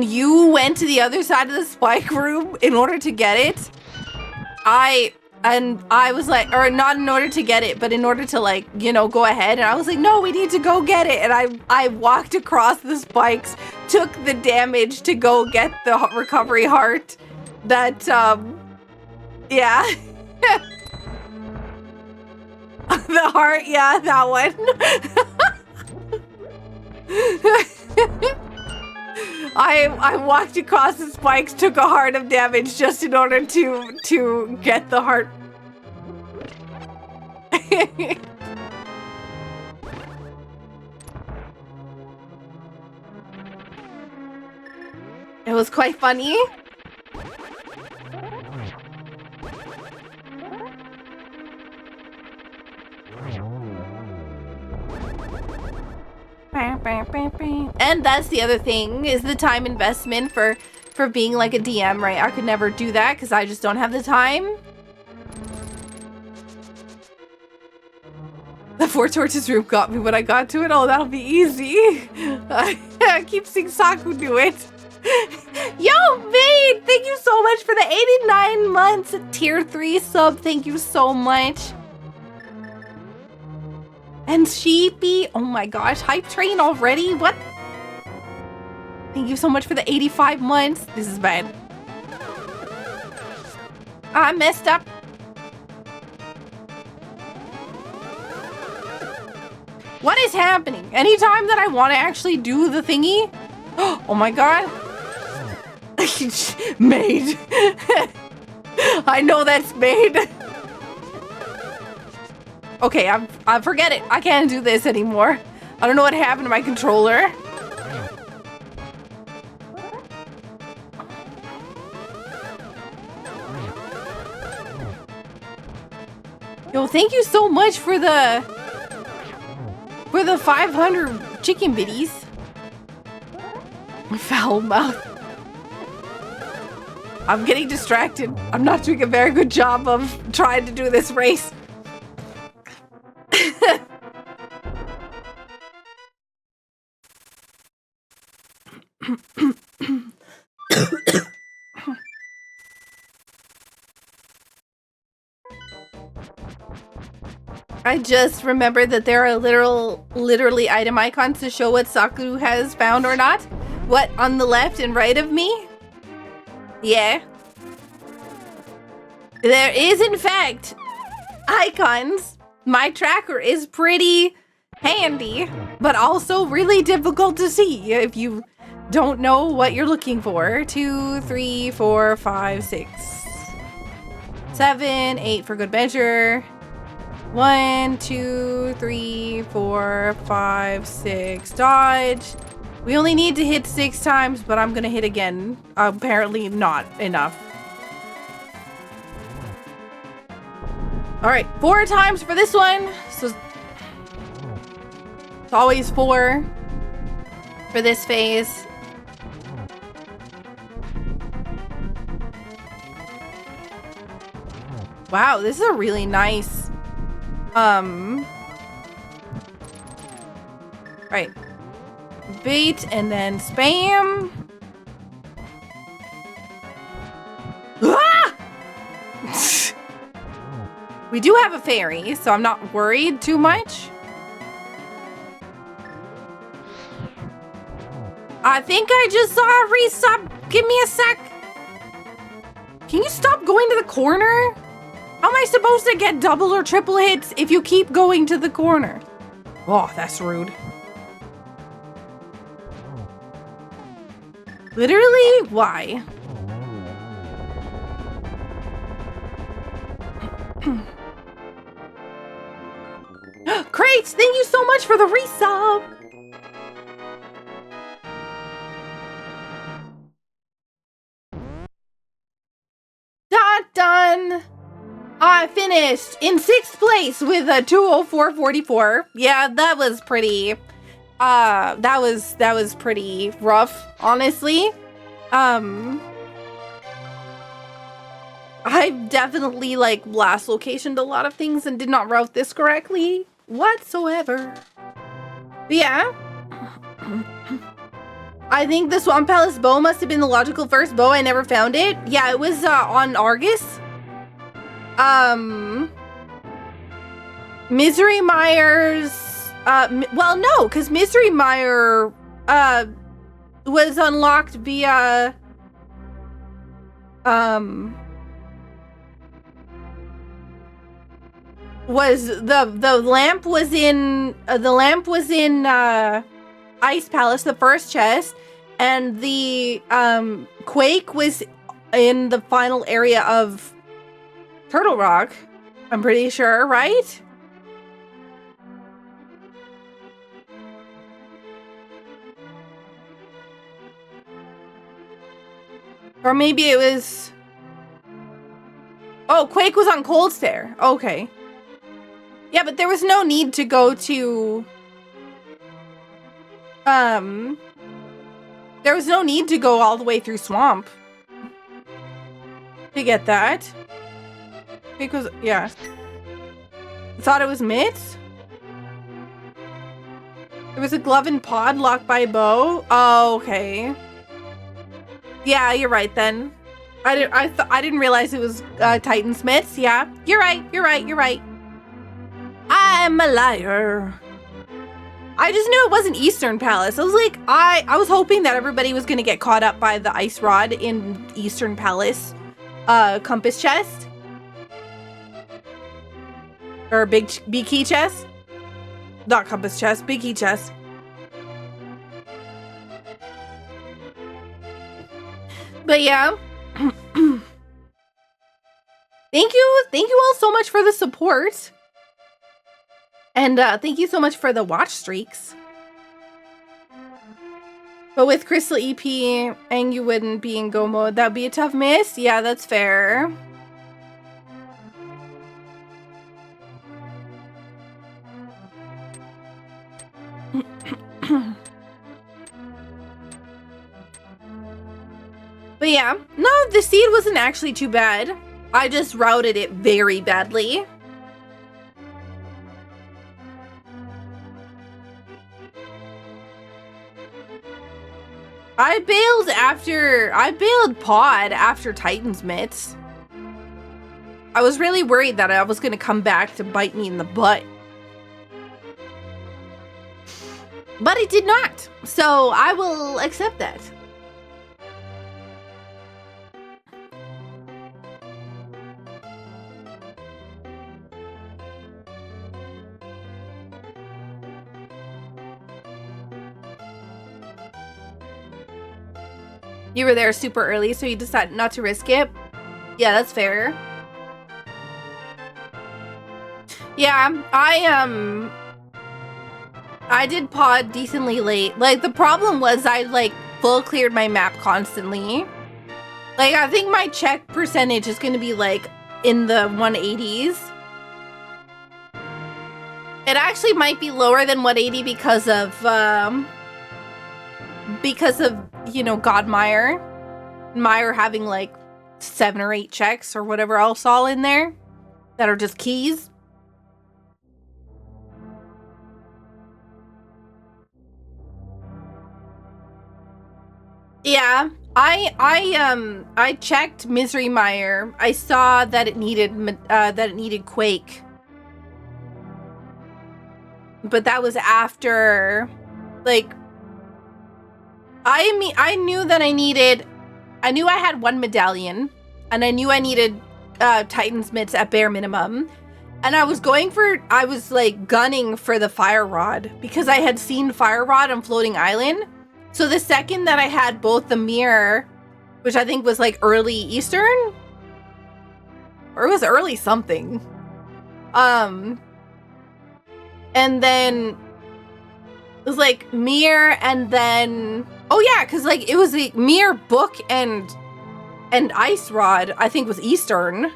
you went to the other side of the spike room in order to get it. And I was like, or not in order to get it, but in order to like, you know, go ahead. And I was like, no, we need to go get it. And I walked across the spikes, took the damage to go get the recovery heart. That, yeah. The heart, yeah, that one. I walked across the spikes, took a heart of damage just in order to get the heart. It was quite funny. And that's the other thing, is the time investment for being like a DM, right? I could never do that because I just don't have the time. The 4 torches room got me when I got to it. Oh, that'll be easy. I keep seeing Saku do it. Yo, Vade, thank you so much for the 89 months. Tier 3 sub, thank you so much. And Sheepy, oh my gosh, hype train already? What? Thank you so much for the 85 months. This is bad. I messed up. What is happening? Anytime that I want to actually do the thingy? Oh my god. Made. I know that's made. Okay, I forget it. I can't do this anymore. I don't know what happened to my controller. Yo, thank you so much for the 500 chicken bitties. Foul mouth. I'm getting distracted. I'm not doing a very good job of trying to do this race. I just remembered that there are literally item icons to show what Saku has found or not. What, on the left and right of me? Yeah. There is, in fact, icons. My tracker is pretty handy, but also really difficult to see if you don't know what you're looking for. 2, 3, 4, 5, 6, 7, 8 for good measure. 1, 2, 3, 4, 5, 6. Dodge. We only need to hit 6 times, but I'm gonna hit again. Apparently not enough. Alright, 4 times for this one. So it's always 4 for this phase. Wow, this is a really nice right. Bait and then spam. Ah! We do have a fairy, so I'm not worried too much. I think I just saw a resub. Give me a sec. Can you stop going to the corner? How am I supposed to get double or triple hits if you keep going to the corner? Oh, that's rude. Literally, why? Crates, thank you so much for the resub. Done. I finished in 6th place with a 204.44. Yeah, that was pretty. That was pretty rough, honestly. I definitely like last locationed a lot of things and did not route this correctly whatsoever. But yeah. I think the Swamp Palace bow must have been the logical first bow. I never found it. Yeah, it was on Argus. Misery Mire's, well, no, because Misery Mire, was unlocked via, was the lamp was in, Ice Palace, the first chest, and the, Quake was in the final area of Turtle Rock, I'm pretty sure, right? Or maybe it was... Oh, Quake was on Cold Stare. Okay. Yeah, but there was no need to go to... There was no need to go all the way through Swamp to get that. Because, yeah. I thought it was Mitts? There was a glove and pod locked by Bo? Oh, okay. Yeah, you're right then. I didn't realize it was Titan Smiths. Yeah, you're right. I'm a liar. I just knew it wasn't Eastern Palace. I was like, I was hoping that everybody was gonna get caught up by the ice rod in Eastern Palace compass chest. Or big key chest. Not compass chest, big key chest. But yeah. Thank you all so much for the support. And thank you so much for the watch streaks. But with Crystal EP and you wouldn't be in go mode, that'd be a tough miss. Yeah, that's fair. But yeah, no, the seed wasn't actually too bad. I just routed it very badly. I bailed Pod after Titan's Mitts. I was really worried that I was gonna come back to bite me in the butt. But it did not. So I will accept that. You were there super early, so you decided not to risk it? Yeah, that's fair. Yeah, I did pod decently late. Like, the problem was I, like, full cleared my map constantly. Like, I think my check percentage is gonna be, like, in the 180s. It actually might be lower than 180 because of, you know, Godmire. Mire having like 7 or 8 checks or whatever else all in there that are just keys. Yeah, I checked Misery Mire. I saw that it needed Quake. But that was after, like, I knew that I knew I had 1 medallion, and I knew I needed Titan's Mitts at bare minimum. And I was like gunning for the Fire Rod because I had seen Fire Rod on Floating Island. So the second that I had both the mirror, which I think was like early Eastern, or it was early something. And then it was like mirror and then, oh yeah, because like it was a mirror, book, and ice rod, I think was Eastern.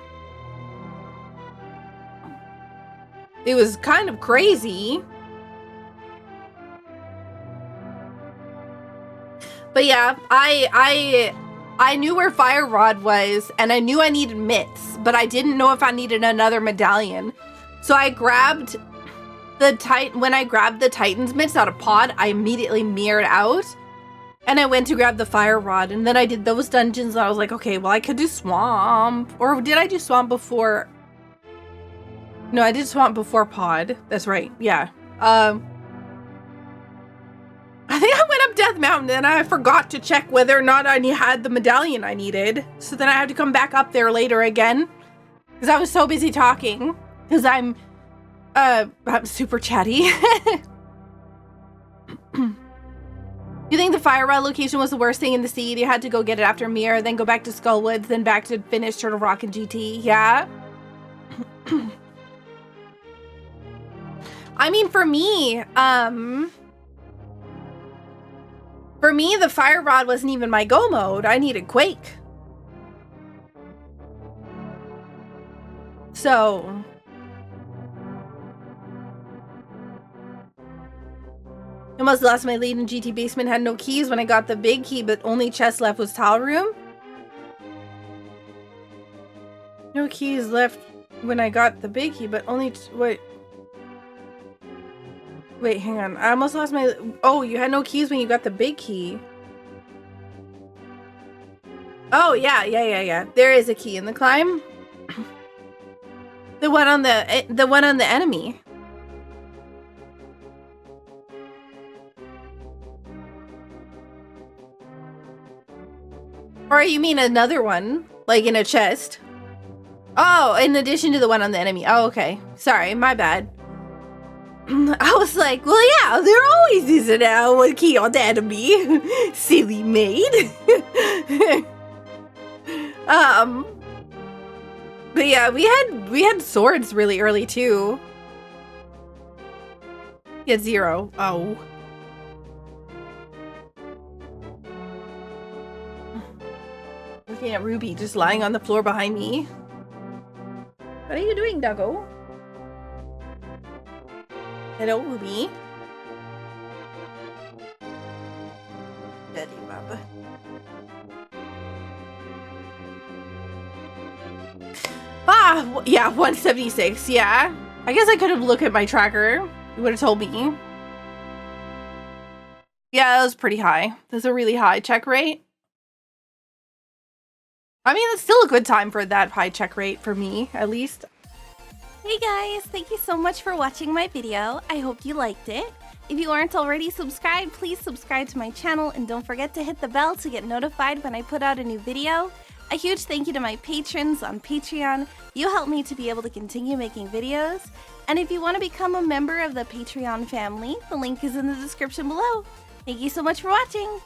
It was kind of crazy. But yeah, I knew where Fire Rod was, and I knew I needed mitts, but I didn't know if I needed another medallion. So I grabbed when I grabbed the Titan's mitts out of pod, I immediately mirrored out. And I went to grab the Fire Rod, and then I did those dungeons, and I was like, okay, well, I could do Swamp. Or did I do Swamp before No, I did swamp before pod. That's right. Yeah. I think I went up Death Mountain and I forgot to check whether or not I had the medallion I needed. So then I had to come back up there later again. Because I was so busy talking. Because I'm super chatty. You think the fire rod location was the worst thing in the seed? You had to go get it after Mir, then go back to Skullwoods, then back to finish Turtle Rock and GT. Yeah. I mean, for me, the fire rod wasn't even my go mode. I needed Quake. So I almost lost my lead in GT Basement, had no keys when I got the big key, but only chest left was tile room. No keys left when I got the big key, but only wait, hang on. I almost lost my... Oh, you had no keys when you got the big key. Oh, yeah. There is a key in the climb. The one on the enemy. Or you mean another one, like in a chest? Oh, in addition to the one on the enemy. Oh, okay. Sorry, my bad. I was like, well, yeah, there always is a key on the enemy. Silly maid. But yeah, we had swords really early too. He had 0. Oh. Looking at Ruby just lying on the floor behind me. What are you doing, Doggo? Hello, Ruby. Daddy Baba. Ah, yeah, 176, yeah. I guess I could have looked at my tracker. You would have told me. Yeah, that was pretty high. That's a really high check rate. I mean, it's still a good time for that high check rate for me, at least. Hey guys, thank you so much for watching my video. I hope you liked it. If you aren't already subscribed, please subscribe to my channel and don't forget to hit the bell to get notified when I put out a new video. A huge thank you to my patrons on Patreon. You help me to be able to continue making videos. And if you want to become a member of the Patreon family, the link is in the description below. Thank you so much for watching.